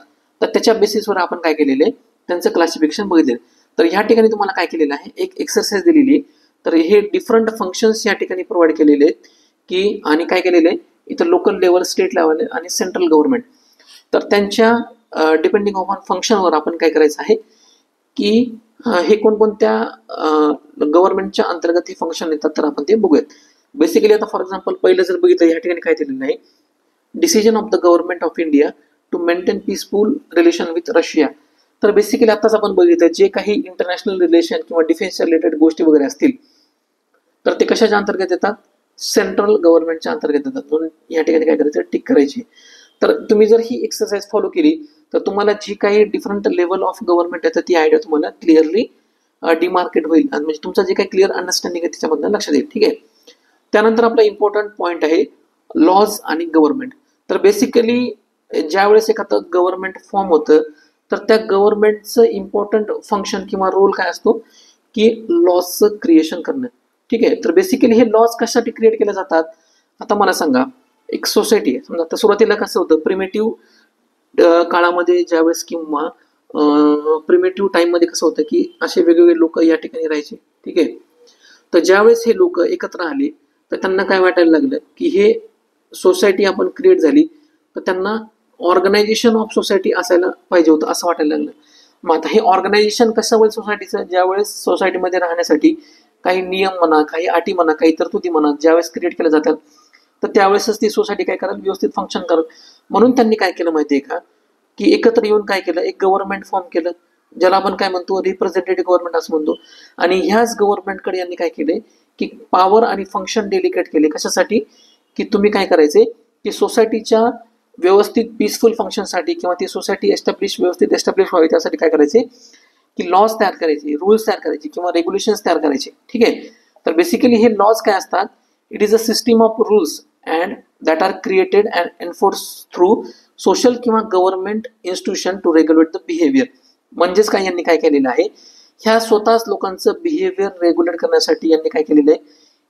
तर त्याच्या बेसिसवर आपण काय केलेले? त्यांचं क्लासिफिकेशन बघितले. तर ह्या ठिकाणी तुम्हाला काय केलेलं आहे? एक एक्सरसाइज दिलेली आहे. तर हे डिफरंट फंक्शन्स या ठिकाणी प्रोव्हाइड केलेले आहेत की, आणि काय केलेलं आहे इथं लोकल लेवल, स्टेट लेवल आणि सेंट्रल गव्हर्नमेंट, तर त्यांच्या डिपेंडिंग ऑन फंक्शनवर आपण काय करायचं आहे की हे कोणकोणत्या गव्हर्नमेंटच्या अंतर्गत हे फंक्शन येतात तर आपण ते बघूयात. बेसिकली आता फॉर एक्झाम्पल पहिलं जर बघितलं या ठिकाणी काय दिलेलं आहे, decision of the government of India to maintain peaceful relation with Russia. तर बेसिकली आताच आपण बघितलं जे काही इंटरनॅशनल रिलेशन किंवा डिफेन्सच्या रिलेटेड गोष्टी वगैरे असतील तर ते कशाच्या अंतर्गत येतात? सेंट्रल गव्हर्नमेंटच्या अंतर्गत येतात. म्हणून या ठिकाणी काय करायचं? टिक करायची. तर तुम्ही जर ही एक्सरसाइज फॉलो केली तर तुम्हाला जी काही डिफरंट लेवल ऑफ गव्हर्नमेंट येतं ती आयडिया तुम्हाला क्लिअरली डिमार्केट होईल, आणि म्हणजे तुमचा जे काही क्लिअर अंडरस्टँडिंग आहे त्याच्यामधनं लक्षात येईल. ठीक आहे, त्यानंतर आपला इम्पॉर्टंट पॉईंट आहे लॉज आणि गव्हर्नमेंट. तर बेसिकली ज्यावेळेस एखादं गव्हर्नमेंट फॉर्म होतं तर त्या गव्हर्नमेंटचं इम्पॉर्टंट फंक्शन किंवा रोल काय असतो की लॉजचं क्रिएशन करणं. ठीक आहे, तर बेसिकली हे लॉज कशासाठी क्रिएट केले जातात? आता मला सांगा, एक सोसायटी आहे समजा, तर सुरुवातीला कसं होतं प्रिमेटिव्ह काळामध्ये ज्यावेळेस किंवा प्रिमेटिव्ह टाइममध्ये कसं होतं की असे वेगवेगळे लोक या ठिकाणी राहायचे. ठीक आहे, तर ज्यावेळेस हे लोक एकत्र आले तर त्यांना काय वाटायला लागलं की हे सोसायटी आपण क्रिएट झाली तर त्यांना ऑर्गनायझेशन ऑफ सोसायटी असायला पाहिजे होतं असं वाटायला लागलं. मग आता हे ऑर्गनायझेशन कसं होईल सोसायटीचं? ज्यावेळेस सोसायटीमध्ये राहण्यासाठी काही नियम म्हणा, काही अटी म्हणा, काही तरतुदी म्हणा ज्यावेळेस क्रिएट केल्या जातात तर त्यावेळेसच ती सोसायटी काय करेल? व्यवस्थित फंक्शन करेल. म्हणून त्यांनी काय केलं माहितीये का की एकत्र येऊन काय केलं? एक गव्हर्नमेंट फॉर्म केलं, ज्याला आपण काय म्हणतो? रिप्रेझेंटेटिव्ह गव्हर्नमेंट असं म्हणतो. आणि ह्याच गव्हर्नमेंटकडे यांनी काय केले की पॉवर आणि फंक्शन डेलिकेट केले. कशासाठी? की तुम्ही काय करायचे की सोसायटीच्या व्यवस्थित पीसफुल फंक्शनसाठी किंवा ती सोसायटी व्यवस्थित एस्टॅब्लिश व्हावी त्यासाठी काय करायचे की लॉज तयार करायचे, रूल्स तयार करायचे किंवा रेग्युलेशन्स तयार करायचे. ठीक आहे, तर बेसिकली हे लॉज काय असतात? It is a system of rules and that are created and enforce through social किंवा government institution to regulate the behaviour. म्हणजेच काय यांनी काय केलेलं आहे? ह्या स्वतःच लोकांचं बिहेवियर रेग्युलेट करण्यासाठी यांनी काय केलेलं आहे?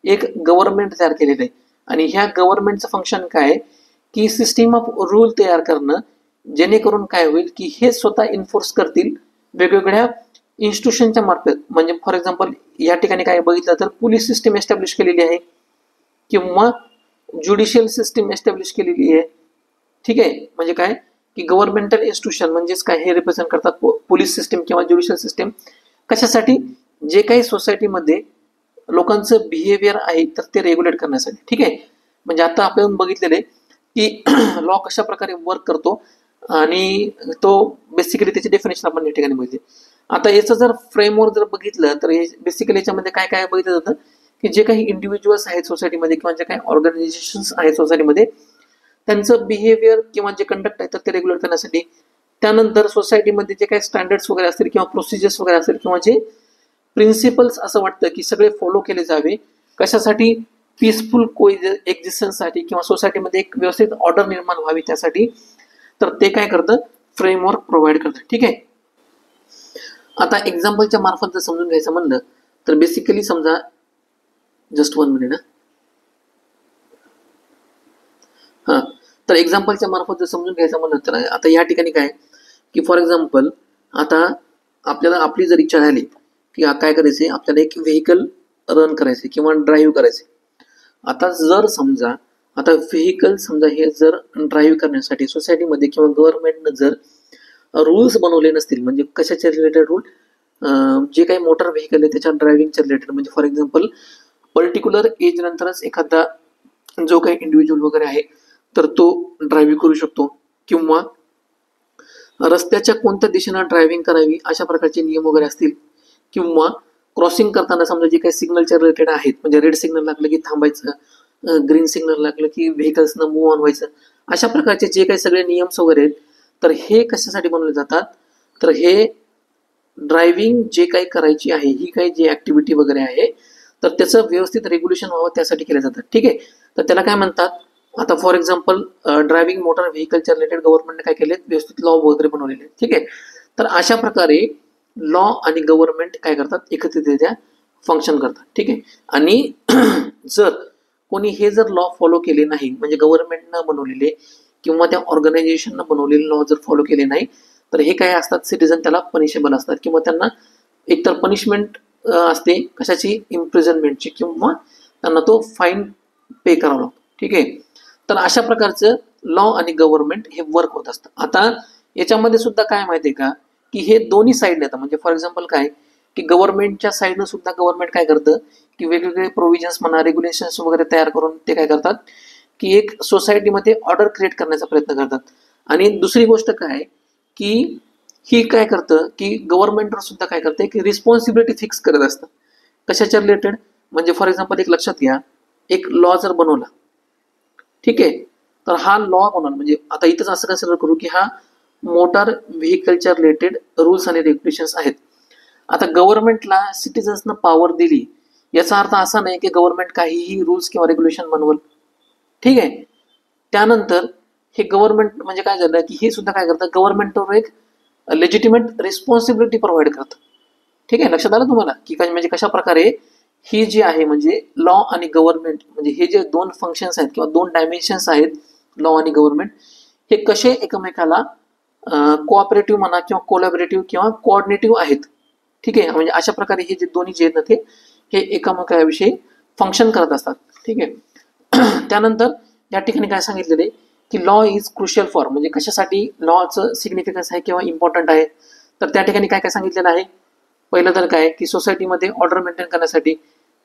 एक गव्हर्नमेंट तयार केलेलं आहे. आणि ह्या गव्हर्नमेंटचं फंक्शन काय की सिस्टीम ऑफ रूल तयार करणं, जेणेकरून काय होईल की हे स्वतः इन्फोर्स करतील वेगवेगळ्या इन्स्टिट्यूशनच्या मार्फत. म्हणजे फॉर एक्झाम्पल या ठिकाणी काय बघितलं तर पोलीस सिस्टीम एस्टॅब्लिश केलेली आहे किंवा ज्युडिशियल सिस्टीम एस्टॅब्लिश केलेली आहे. ठीक आहे, म्हणजे काय की गव्हर्नमेंटल इन्स्टिट्यूशन म्हणजेच काय हे रिप्रेझेंट करतात पोलीस सिस्टीम किंवा ज्युडिशियल सिस्टीम. कशासाठी? जे काही सोसायटीमध्ये लोकांचं बिहेवियर आहे तर ते रेग्युलेट करण्यासाठी. ठीक आहे, म्हणजे आता आपण बघितलेले की लॉ कशा प्रकारे वर्क करतो आणि तो बेसिकली त्याची डेफिनेशन आपण या ठिकाणी बघितली. आता याचं जर फ्रेमवर्क जर बघितलं तर हे बेसिकली याच्यामध्ये काय काय बघितलं जातं की जे काही इंडिव्हिज्युअल्स आहेत सोसायटीमध्ये किंवा जे काही ऑर्गनायझेशन्स आहेत सोसायटीमध्ये त्यांचं बिहेवियर किंवा जे कंडक्ट आहे तर ते रेग्युलेट करण्यासाठी. त्यानंतर सोसायटीमध्ये जे काही स्टँडर्ड्स वगैरे असतील किंवा प्रोसिजर्स वगैरे असतील किंवा जे प्रिन्सिपल्स असं वाटतं की सगळे फॉलो केले जावे. कशासाठी? पीसफुल एक्झिस्टन्ससाठी किंवा सोसायटीमध्ये एक व्यवस्थित ऑर्डर निर्माण व्हावी त्यासाठी. तर ते काय करतं? फ्रेमवर्क प्रोव्हाइड करतं. ठीक आहे, आता एक्झाम्पलच्या मार्फत जर समजून घ्यायचं म्हणलं तर बेसिकली समजा, जस्ट 1 मिनिट हा, तर एक्झाम्पलच्या मार्फत जर समजून घ्यायचं म्हणलं तर आता या ठिकाणी काय की फॉर एक्झाम्पल आता आपल्याला आपली जर इच्छा झाली की काय करायचे, आपल्याला एक व्हेकल रन करायचे किंवा ड्राईव्ह करायचे. आता जर समजा आता व्हेकल समजा हे जर ड्राईव्ह करण्यासाठी सोसायटीमध्ये किंवा गव्हर्नमेंटनं जर रूल्स बनवले नसतील, म्हणजे कशाचे रिलेटेड रूल, जे काही मोटर व्हेकल आहे त्याच्या ड्रायव्हिंगच्या रिलेटेड, म्हणजे फॉर एक्झाम्पल पर्टिक्युलर एज नंतरच एखादा जो काही इंडिव्हिज्युअल वगैरे आहे तर तो ड्रायव्हिंग करू शकतो, किंवा रस्त्याच्या कोणत्या दिशेनं ड्रायव्हिंग करावी अशा प्रकारचे नियम वगैरे असतील, किंवा क्रॉसिंग करताना समजा जे काही सिग्नलच्या रिलेटेड आहेत, म्हणजे रेड सिग्नल लागलं की थांबायचं, ग्रीन सिग्नल लागलं की व्हेकल्सनं मूव्ह ऑन व्हायचं, अशा प्रकारचे जे काही सगळे नियम्स वगैरे आहेत तर हे कशासाठी बनवले जातात, तर हे ड्रायव्हिंग जे काही करायची आहे, ही काही जी ऍक्टिव्हिटी वगैरे आहे तर त्याचं व्यवस्थित रेग्युलेशन व्हावं त्यासाठी केले जातात. ठीक आहे, तर त्याला काय म्हणतात, आता फॉर एक्झाम्पल ड्रायव्हिंग मोटर व्हेकलच्या रिलेटेड गव्हर्नमेंटने काय केले, व्यवस्थित लॉ वगैरे बनवलेले. ठीक आहे, तर अशा प्रकारे लॉ आणि गव्हर्नमेंट काय करतात, एकत्रितरित्या फंक्शन करतात. ठीक आहे, आणि जर कोणी हे जर लॉ फॉलो केले नाही, म्हणजे गव्हर्नमेंटनं बनवलेले किंवा त्या ऑर्गनायझेशननं बनवलेले लॉ जर फॉलो केले नाही तर हे काय असतात, सिटीजन त्याला पनिशेबल असतात, किंवा त्यांना एकतर पनिशमेंट असते कशाची, इम्प्रिझनमेंटची, किंवा त्यांना तो फाईन पे करावा लागतो. ठीक आहे, तर अशा प्रकारचं लॉ आणि गव्हर्नमेंट हे वर्क होत असतं. आता याच्यामध्ये सुद्धा काय माहिती आहे का, की हे दोन्ही साईडने येतं, म्हणजे फॉर एक्झाम्पल काय की गव्हर्नमेंटच्या साईडनं सुद्धा गव्हर्नमेंट काय करतं की वेगवेगळे प्रोव्हिजन्स म्हणा, रेग्युलेशन्स वगैरे तयार करून ते काय करतात की एक सोसायटीमध्ये ऑर्डर क्रिएट करण्याचा प्रयत्न करतात. आणि दुसरी गोष्ट काय की ही काय करतं की गव्हर्नमेंटवर सुद्धा काय करते की रिस्पॉन्सिबिलिटी फिक्स करत असतं कशाच्या रिलेटेड, म्हणजे फॉर एक्झाम्पल एक लक्षात घ्या, एक लॉ जर बनवला, ठीक आहे, तर हा लॉ बनवला म्हणजे आता इथंच असं कन्सिडर करू की हा मोटार व्हेकलच्या रिलेटेड रूल्स आणि रेग्युलेशन्स आहेत. आता गव्हर्नमेंटला सिटीजन्सनं पॉवर दिली याचा अर्थ असा नाही की गव्हर्नमेंट काहीही रूल्स किंवा रेग्युलेशन बनवल. ठीक आहे, त्यानंतर हे गव्हर्नमेंट म्हणजे काय झालं की हे सुद्धा काय करतं, गव्हर्नमेंटवर एक लेजिटिमेट रिस्पॉन्सिबिलिटी प्रोव्हाइड करतं. ठीक आहे, लक्षात आलं तुम्हाला की म्हणजे कशा प्रकारे ही जी आहे म्हणजे लॉ आणि गव्हर्नमेंट, म्हणजे हे जे दोन फंक्शन्स आहेत किंवा दोन डायमेन्शन्स आहेत लॉ आणि गव्हर्नमेंट, हे कसे एकमेकाला कोऑपरेटिव्ह म्हणा किंवा कोलॅबरेटिव्ह किंवा कोऑर्डिनेटिव्ह आहेत. ठीक आहे, म्हणजे अशा प्रकारे हे जे दोन्ही जे आहेत ना ते हे एकमेकाविषयी फंक्शन करत असतात. ठीक आहे, त्यानंतर या ठिकाणी काय सांगितलेले की लॉ इज क्रुशियल फॉर, म्हणजे कशासाठी लॉचं सिग्निफिकन्स आहे किंवा इम्पॉर्टंट आहे, तर त्या ठिकाणी काय काय सांगितलेलं आहे, पहिलं तर काय की सोसायटीमध्ये ऑर्डर मेंटेन करण्यासाठी,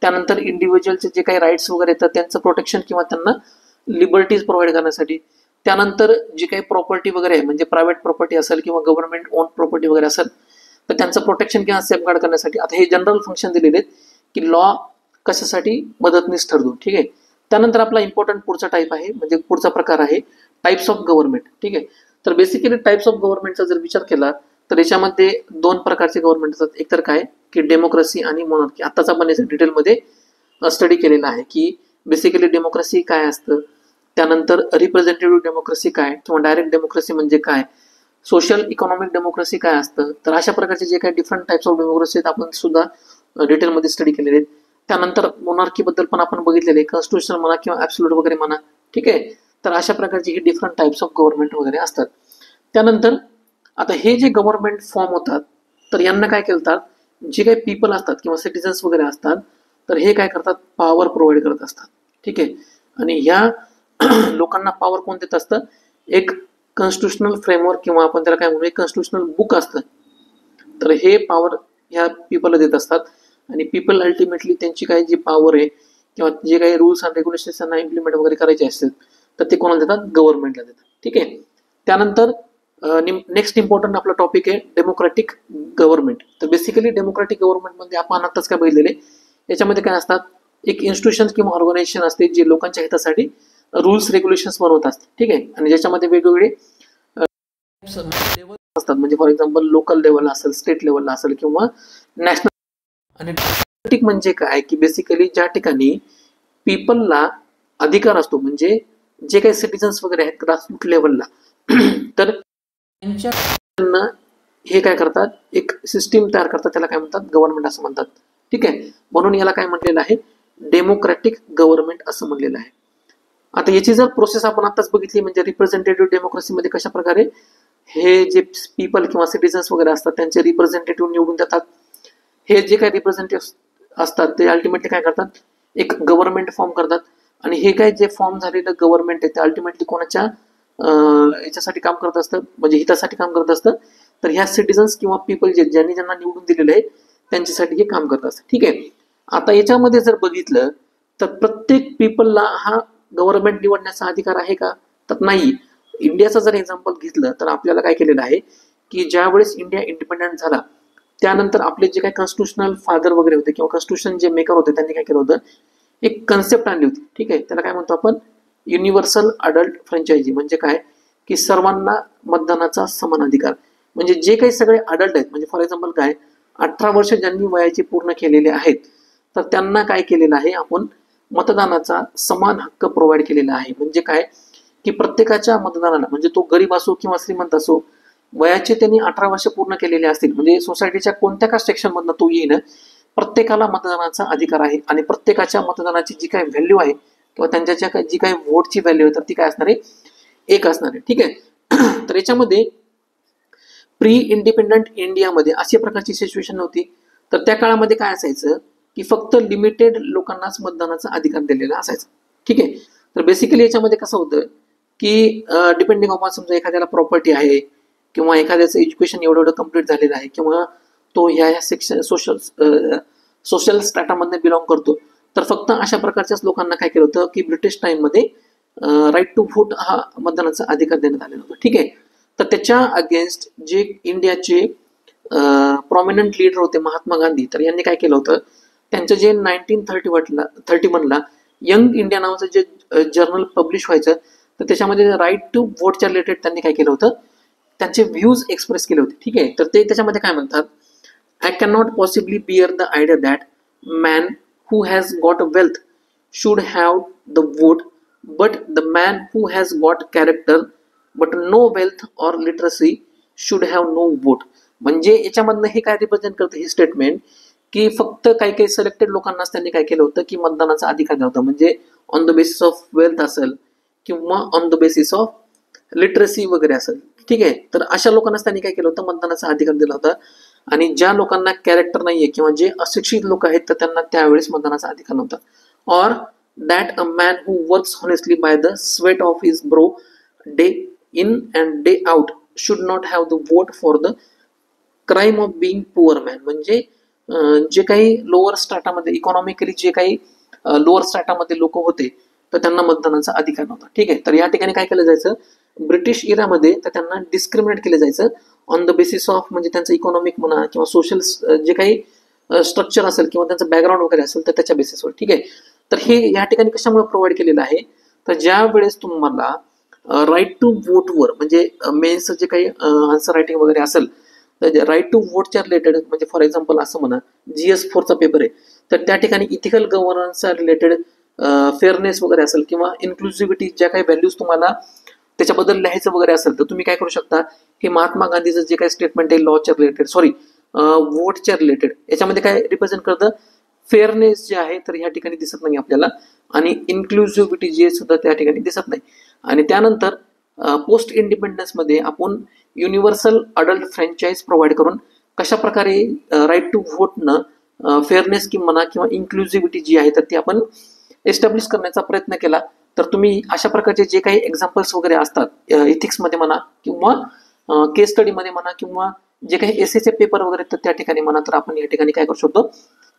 त्यानंतर इंडिव्हिज्युअलचे जे काही राईट्स वगैरे येतात त्यांचं प्रोटेक्शन किंवा त्यांना लिबर्टीज प्रोव्हाइड करण्यासाठी, त्यानंतर जी काही प्रॉपर्टी वगैरे आहे म्हणजे प्रायव्हेट प्रॉपर्टी असेल किंवा गव्हर्नमेंट ओन प्रॉपर्टी वगैरे असेल तर त्यांचं प्रोटेक्शन किंवा सेफगार्ड करण्यासाठी. आता हे जनरल फंक्शन दिलेले आहेत की लॉ कशासाठी मदतनीस ठरतो. ठीक आहे, त्यानंतर आपला इम्पॉर्टंट पुढचा टाईप आहे म्हणजे पुढचा प्रकार आहे टाइप्स ऑफ गव्हर्नमेंट. ठीक आहे, तर बेसिकली टाइप्स ऑफ गव्हर्नमेंटचा जर विचार केला तर याच्यामध्ये दोन प्रकारचे गव्हर्नमेंट असतात, एकतर काय की डेमोक्रेसी आणि मोनार्की. आत्ताच आपण याचं डिटेलमध्ये स्टडी केलेला आहे की बेसिकली डेमोक्रेसी काय असतं, त्यानंतर रिप्रेझेंटेटिव्ह डेमोक्रेसी काय किंवा डायरेक्ट डेमोक्रेसी म्हणजे काय, सोशल इकॉनॉमिक डेमोक्रेसी काय असतं, तर अशा प्रकारचे जे काही डिफरंट टाइप्स ऑफ डेमोक्रेसी आहेत आपण सुद्धा डिटेलमध्ये स्टडी केलेले आहेत. त्यानंतर मोनार्की बद्दल पण आपण बघितलेले, कॉन्स्टिट्युशनल म्हणा किंवा ऍब्सोल्यूट वगैरे म्हणा. ठीक आहे, तर अशा प्रकारची ही डिफरंट टाइप्स ऑफ गव्हर्नमेंट वगैरे असतात. त्यानंतर आता हे जे गव्हर्नमेंट फॉर्म होतात तर यांना काय करतात, जे काही पीपल असतात किंवा सिटीजन्स वगैरे असतात तर हे काय करतात, पॉवर प्रोव्हाइड करत असतात. ठीक आहे, आणि ह्या लोकांना पॉवर कोण देत असतं, एक कॉन्स्टिट्युशनल फ्रेमवर्क किंवा आपण त्याला काय म्हणू एक कॉन्स्टिट्युशनल बुक असतं, तर हे पॉवर ह्या पीपलला देत असतात. आणि पीपल अल्टिमेटली त्यांची काही जी पॉवर आहे किंवा जे काही रूल्स अँड रेग्युलेशन्स त्यांना इम्प्लिमेंट वगैरे करायचे असतात तर ते कोणाला देतात, गव्हर्नमेंटला देतात. ठीक आहे, त्यानंतर नेक्स्ट इम्पॉर्टंट आपला टॉपिक आहे डेमोक्रॅटिक गव्हर्नमेंट. तर बेसिकली डेमोक्रॅटिक गव्हर्नमेंटमध्ये आपण आताच काय बघितलेले, याच्यामध्ये काय असतात, एक इन्स्टिट्यूशन किंवा ऑर्गनायझेशन असते जे लोकांच्या हितासाठी रूल्स रेग्युलेशन्स बनवत असते. ठीक आहे, आणि ज्याच्यामध्ये वेगवेगळे लेवल असतात, म्हणजे फॉर एक्झाम्पल लोकल लेवलला असेल, स्टेट लेवलला असेल किंवा नॅशनल. आणि डेमोक्रॅटिक म्हणजे काय की बेसिकली ज्या ठिकाणी पीपलला अधिकार असतो, म्हणजे जे काही सिटीजन्स वगैरे आहेत ग्रासरूट लेवलला तर त्यांच्या हे काय करतात, एक सिस्टीम तयार करतात, त्याला काय म्हणतात, गव्हर्नमेंट असं म्हणतात. ठीक आहे, म्हणून याला काय म्हटलेलं आहे, डेमोक्रॅटिक गव्हर्नमेंट असं म्हणलेलं आहे. आता याची जर प्रोसेस आपण आताच बघितली म्हणजे रिप्रेझेंटेटिव्ह डेमोक्रेसीमध्ये कशा प्रकारे हे जे पीपल किंवा सिटीजन्स वगैरे असतात त्यांचे रिप्रेझेंटेटिव्ह निवडून देतात. हे जे काही रिप्रेझेंटेटिव्ह असतात ते अल्टिमेटली काय करतात, एक गव्हर्नमेंट फॉर्म करतात आणि हे काय जे फॉर्म झालेलं गव्हर्नमेंट आहे ते अल्टिमेटली कोणाच्या याच्यासाठी काम करत असतं, म्हणजे हितासाठी काम करत असतं. तर ह्या सिटिझन्स किंवा पीपल ज्यांनी ज्यांना निवडून दिलेलं आहे त्यांच्यासाठी हे काम करत असतं. ठीक आहे. आता याच्यामध्ये जर बघितलं तर प्रत्येक पीपलला हा गव्हर्नमेंट निवडण्याचा अधिकार आहे का, तर नाही. इंडियाचं जर एक्झाम्पल घेतलं तर आपल्याला काय केलेलं आहे की ज्या वेळेस इंडिया इंडिपेंडंट झाला त्यानंतर आपले जे काही कॉन्स्टिट्युशनल फादर वगैरे होते किंवा कॉन्स्टिट्युशन जे मेकर होते त्यांनी काय केलं होतं, एक कन्सेप्ट आणली होती. ठीक आहे. त्याला काय म्हणतो आपण, युनिव्हर्सल अडल्ट फ्रँचायझी. म्हणजे काय की सर्वांना मतदानाचा समान अधिकार. म्हणजे जे काही सगळे अडल्ट आहेत, म्हणजे फॉर एक्झाम्पल काय 18 वर्ष ज्यांनी वयाचे पूर्ण केलेले आहेत तर त्यांना काय केलेलं आहे, आपण मतदानाचा समान हक्क प्रोव्हाइड केलेला आहे. म्हणजे काय की प्रत्येकाच्या मतदानाला, म्हणजे तो गरीब असो किंवा श्रीमंत असो, वयाचे त्यांनी 18 वर्ष पूर्ण केलेले असतील, म्हणजे सोसायटीच्या कोणत्या का सेक्शन मधनं तो येईल, प्रत्येकाला मतदानाचा अधिकार आहे. आणि प्रत्येकाच्या मतदानाची जी काही व्हॅल्यू आहे किंवा त्यांच्या जी काही वोटची व्हॅल्यू आहे तर ती काय असणार आहे, एक असणार आहे. ठीक आहे. तर याच्यामध्ये प्री इंडिपेंडंट इंडियामध्ये अशा प्रकारची सिच्युएशन नव्हती. तर त्या काळामध्ये काय असायचं की फक्त लिमिटेड लोकांनाच मतदानाचा अधिकार दिलेला असायचा. ठीक आहे. तर बेसिकली याच्यामध्ये कसं होतं की डिपेंडिंग ऑन समजा एखाद्याला प्रॉपर्टी आहे किंवा एखाद्याचं एज्युकेशन एवढं एवढं कम्प्लीट झालेलं आहे किंवा तो ह्या सेक्शन सोशल स्ट्रॅटामधनं बिलॉंग करतो, तर फक्त अशा प्रकारच्याच लोकांना काय केलं होतं की ब्रिटिश टाइममध्ये राईट टू व्होट हा मतदानाचा अधिकार देण्यात आलेला होता. ठीक आहे. तर त्याच्या अगेन्स्ट जे इंडियाचे प्रॉमिनंट लीडर होते महात्मा गांधी, तर यांनी काय केलं होतं, त्यांचं जे 1931ला यंग इंडिया नावाचं जे जर्नल पब्लिश व्हायचं तर त्याच्यामध्ये राईट टू व्होटच्या रिलेटेड त्यांनी काय केलं होतं, त्यांचे व्ह्यूज एक्सप्रेस केले होते. ठीक आहे. तर ते त्याच्यामध्ये काय म्हणतात, I cannot possibly bear the idea that man who has got wealth should have the vote, but the man who has got character but no wealth or literacy should have no vote. म्हणजे याच्यामधनं हे काय represent करतं हे statement की फक्त काही काही सिलेक्टेड लोकांनाच त्यांनी काय केलं होतं की मतदानाचा अधिकार नव्हता. म्हणजे on the basis of wealth असेल किंवा on the basis of literacy वगैरे असेल. ठीक आहे. तर अशा लोकांनाच त्यांनी काय केलं होतं, मतदानाचा अधिकार दिला होता. आणि ज्या लोकांना कॅरेक्टर नाहीये किंवा जे अशिक्षित लोक आहेत तर त्यांना त्यावेळेस मतदानाचा अधिकार नव्हता. Or that a man who works honestly by the sweat of his bro day in and day out should not have the vote for the crime of being poor man. म्हणजे जे काही लोअर स्ट्रॅटामध्ये इकॉनॉमिकली जे काही lower स्ट्रॅटामध्ये लोक होते तर त्यांना मतदानाचा अधिकार नव्हता. ठीक आहे. तर या ठिकाणी काय केलं जायचं, ब्रिटिश इरामध्ये तर त्यांना डिस्क्रिमिनेट केलं जायचं ऑन द बेसिस ऑफ, म्हणजे त्यांचं इकॉनॉमिक म्हणा किंवा सोशल जे काही स्ट्रक्चर असेल किंवा त्यांचं बॅकग्राऊंड वगैरे असेल तर त्याच्या बेसिसवर. ठीक आहे. तर हे या ठिकाणी कशामुळे प्रोव्हाइड केलेलं आहे, तर ज्या वेळेस तुम्हाला राईट टू वोटवर, म्हणजे मेन्स जे काही आन्सर रायटिंग वगैरे असेल तर राईट टू वोटच्या रिलेटेड, म्हणजे फॉर एक्झाम्पल असं म्हणा GS4चा पेपर आहे तर त्या ठिकाणी इथिकल गव्हर्नन्सच्या रिलेटेड फेअरनेस वगैरे असेल किंवा इन्क्लुझिव्हिटी ज्या काही व्हॅल्यूज तुम्हाला त्याच्याबद्दल लिहायचं वगैरे असेल तर तुम्ही काय करू शकता, हे महात्मा गांधीचं जे काही स्टेटमेंट आहे लॉच्या रिलेटेड वोटच्या रिलेटेड याच्यामध्ये काय रिप्रेझेंट करतं, फेअरनेस जे आहे तर ह्या ठिकाणी दिसत नाही आपल्याला आणि इन्क्लुझिव्हिटी जे सुद्धा त्या ठिकाणी दिसत नाही. आणि त्यानंतर पोस्ट इंडिपेंडन्समध्ये आपण युनिव्हर्सल अडल्ट फ्रँचाईज प्रोव्हाइड करून कशा प्रकारे राईट टू व्होटनं फेअरनेस म्हणा किंवा इन्क्लुझिव्हिटी जी आहे तर ती आपण एस्टॅब्लिश करण्याचा प्रयत्न केला. तर तुम्ही अशा प्रकारचे जे काही एक्झाम्पल्स वगैरे असतात इथिक्समध्ये म्हणा किंवा केस स्टडीमध्ये म्हणा किंवा जे काही एसएचे पेपर वगैरे तर त्या ठिकाणी म्हणा, तर आपण या ठिकाणी काय करू शकतो,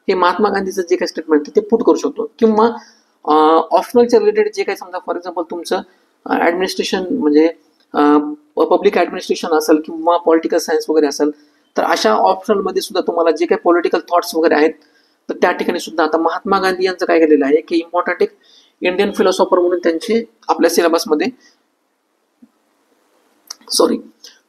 हे महात्मा गांधीचं जे काही स्टेटमेंट ते पुट करू शकतो. किंवा ऑप्शनलच्या रिलेटेड जे काही समजा फॉर एक्झाम्पल तुमचं ऍडमिनिस्ट्रेशन म्हणजे पब्लिक ऍडमिनिस्ट्रेशन असेल किंवा पॉलिटिकल सायन्स वगैरे असेल तर अशा ऑप्शनलमध्ये सुद्धा तुम्हाला जे काही पॉलिटिकल थॉट्स वगैरे आहेत तर त्या ठिकाणी सुद्धा आता महात्मा गांधी यांचं काय केलेलं आहे की इम्पॉर्टंट एक इंडियन फिलॉसॉफर म्हणून त्यांचे आपल्या सिलेबसमध्ये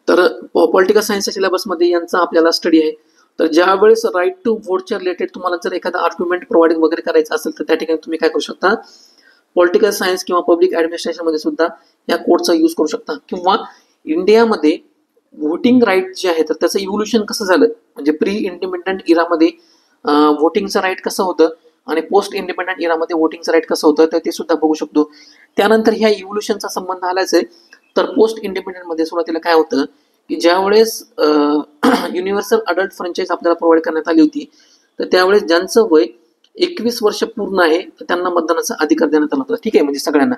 तर पॉलिटिकल सायन्सच्या सिलेबसमध्ये यांचा आपल्याला स्टडी आहे. तर ज्या वेळेस राईट टू वोटच्या रिलेटेड तुम्हाला जर एखादा आर्ग्युमेंट प्रोव्हाइड वगैरे करायचं असेल तर त्या ठिकाणी तुम्ही काय करू शकता, पॉलिटिकल सायन्स किंवा पब्लिक ऍडमिनिस्ट्रेशनमध्ये सुद्धा या कोडचा यूज करू शकता. किंवा इंडियामध्ये व्होटिंग राईट जे आहे तर त्याचं इव्होल्युशन कसं झालं, म्हणजे प्री इंडिपेंडंट इरामध्ये व्होटिंगचं राईट कसं होतं आणि पोस्ट इंडिपेंडंट इरामध्ये व्होटिंगचं राईट कसं होतं तर ते सुद्धा बघू शकतो. त्यानंतर ह्या इव्होल्युशनचा संबंध आलाच आहे. तर पोस्ट इंडिपेंडंटमध्ये सुरुवातीला काय होतं की ज्यावेळेस युनिव्हर्सल अडल्ट फ्रँचाईज आपल्याला प्रोव्हाइड करण्यात आली होती तर त्यावेळेस ज्यांचं वय 21 वर्ष पूर्ण आहे तर त्यांना मतदानाचा अधिकार देण्यात आला होता. ठीक आहे, म्हणजे सगळ्यांना.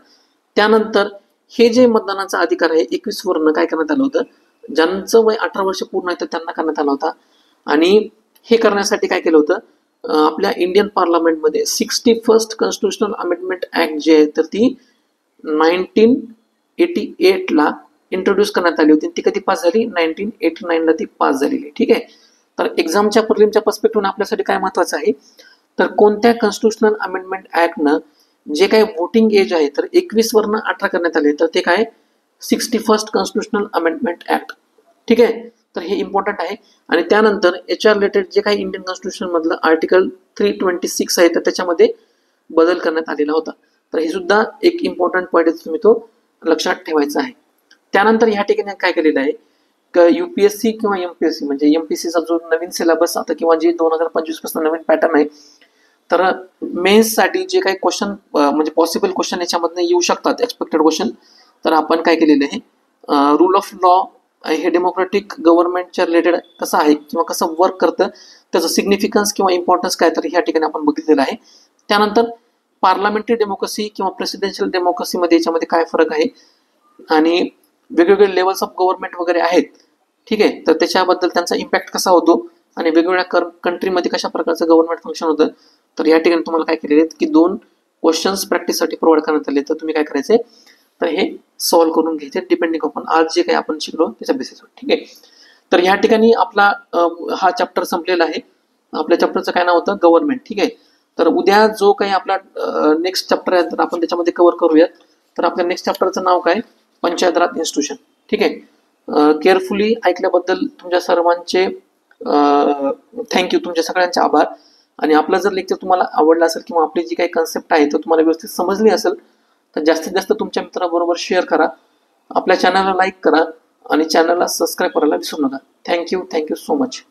त्यानंतर हे जे मतदानाचा अधिकार आहे 21 वरनं काय करण्यात आलं होतं, ज्यांचं वय 18 वर्ष पूर्ण आहे तर त्यांना करण्यात आला होता. आणि हे करण्यासाठी काय केलं होतं, आपल्या इंडियन पार्लमेंटमध्ये 61st कॉन्स्टिट्युशनल अमेंडमेंट ऍक्ट जे आहे तर ती 1988 ला इंट्रोड्यूस करण्यात आली होती. ती कधी पास झाली, 1989 ला ती पास झालेली. ठीक आहे. तर एक्झामच्या प्रिलिमच्या पर्स्पेक्टिव्ह आपल्यासाठी काय महत्वाचं आहे, तर कोणत्या कॉन्स्टिट्युशनल अमेंडमेंट ऍक्टनं जे काही वोटिंग एज आहे तर 21 वरनं 18 करण्यात आले तर ते काय, 61st कॉन्स्टिट्युशनल अमेंडमेंट ऍक्ट. ठीक आहे, तर हे इम्पॉर्टंट आहे. आणि त्यानंतर याच्या रिलेटेड जे काही इंडियन कॉन्स्टिट्यूशन मधलं आर्टिकल 326 आहे तर त्याच्यामध्ये बदल करण्यात आलेला होता. तर हे सुद्धा एक इम्पॉर्टंट पॉईंट आहे, तुम्ही तो लक्षात ठेवायचा आहे. त्यानंतर ह्या ठिकाणी काय केलेलं आहे, युपीएससी किंवा एमपीएससी म्हणजे एमपीएससीचा जो नवीन सिलेबस आता किंवा जे 2025 पासून नवीन पॅटर्न आहे, तर मेन्स साठी जे काही क्वेश्चन म्हणजे पॉसिबल क्वेश्चन याच्यामधनं येऊ शकतात, एक्सपेक्टेड क्वेश्चन, तर आपण काय केलेलं आहे, रूल ऑफ लॉ हे डेमोक्रेटिक गव्हर्नमेंटच्या रिलेटेड कसं आहे किंवा कसं वर्क करतं, त्याचं सिग्निफिकन्स किंवा इम्पॉर्टन्स काय, तर ह्या ठिकाणी आपण बघितलेलं आहे. त्यानंतर पार्लमेंटरी डेमोक्रेसी किंवा प्रेसिडेन्शियल डेमोक्रेसीमध्ये याच्यामध्ये काय फरक आहे आणि वेगवेगळे लेवल्स ऑफ गव्हर्नमेंट वगैरे आहेत. ठीक आहे, तर त्याच्याबद्दल त्यांचा इम्पॅक्ट कसा होतो आणि वेगवेगळ्या कंट्रीमध्ये कशा प्रकारचं गव्हर्नमेंट फंक्शन होतं, तर या ठिकाणी तुम्हाला काय केलेले आहेत की 2 क्वेश्चन्स प्रॅक्टिससाठी प्रोव्हाइड करण्यात आले. तर तुम्ही काय करायचे, तर हे सॉल्व्ह करून घ्यायचे डिपेंडिंग अपॉन आज जे काही आपण शिकलो त्याच्या बेसिसवर. ठीक आहे, तर या ठिकाणी आपला हा चॅप्टर संपलेला आहे. आपल्या चॅप्टरचं काय नाव होतं, गव्हर्नमेंट. ठीक आहे, तर उद्या जो काही आपला नेक्स्ट चॅप्टर आहे तर आपण त्याच्यामध्ये कव्हर करूयात. तर आपल्या नेक्स्ट चॅप्टरचं नाव काय, पंचायत राज इन्स्टिट्यूशन. ठीक आहे, केअरफुली ऐकल्याबद्दल तुमच्या सर्वांचे थँक्यू, तुमच्या सगळ्यांचे आभार. आणि आपलं जर लेक्चर तुम्हाला आवडलं असेल किंवा आपली जी काही कन्सेप्ट आहे तर तुम्हाला व्यवस्थित समजली असेल तर जास्तीत जास्त तुमच्या मित्राबरोबर शेअर करा, आपल्या चॅनलला लाईक करा आणि चॅनलला सबस्क्राईब करायला विसरू नका. Thank you so much.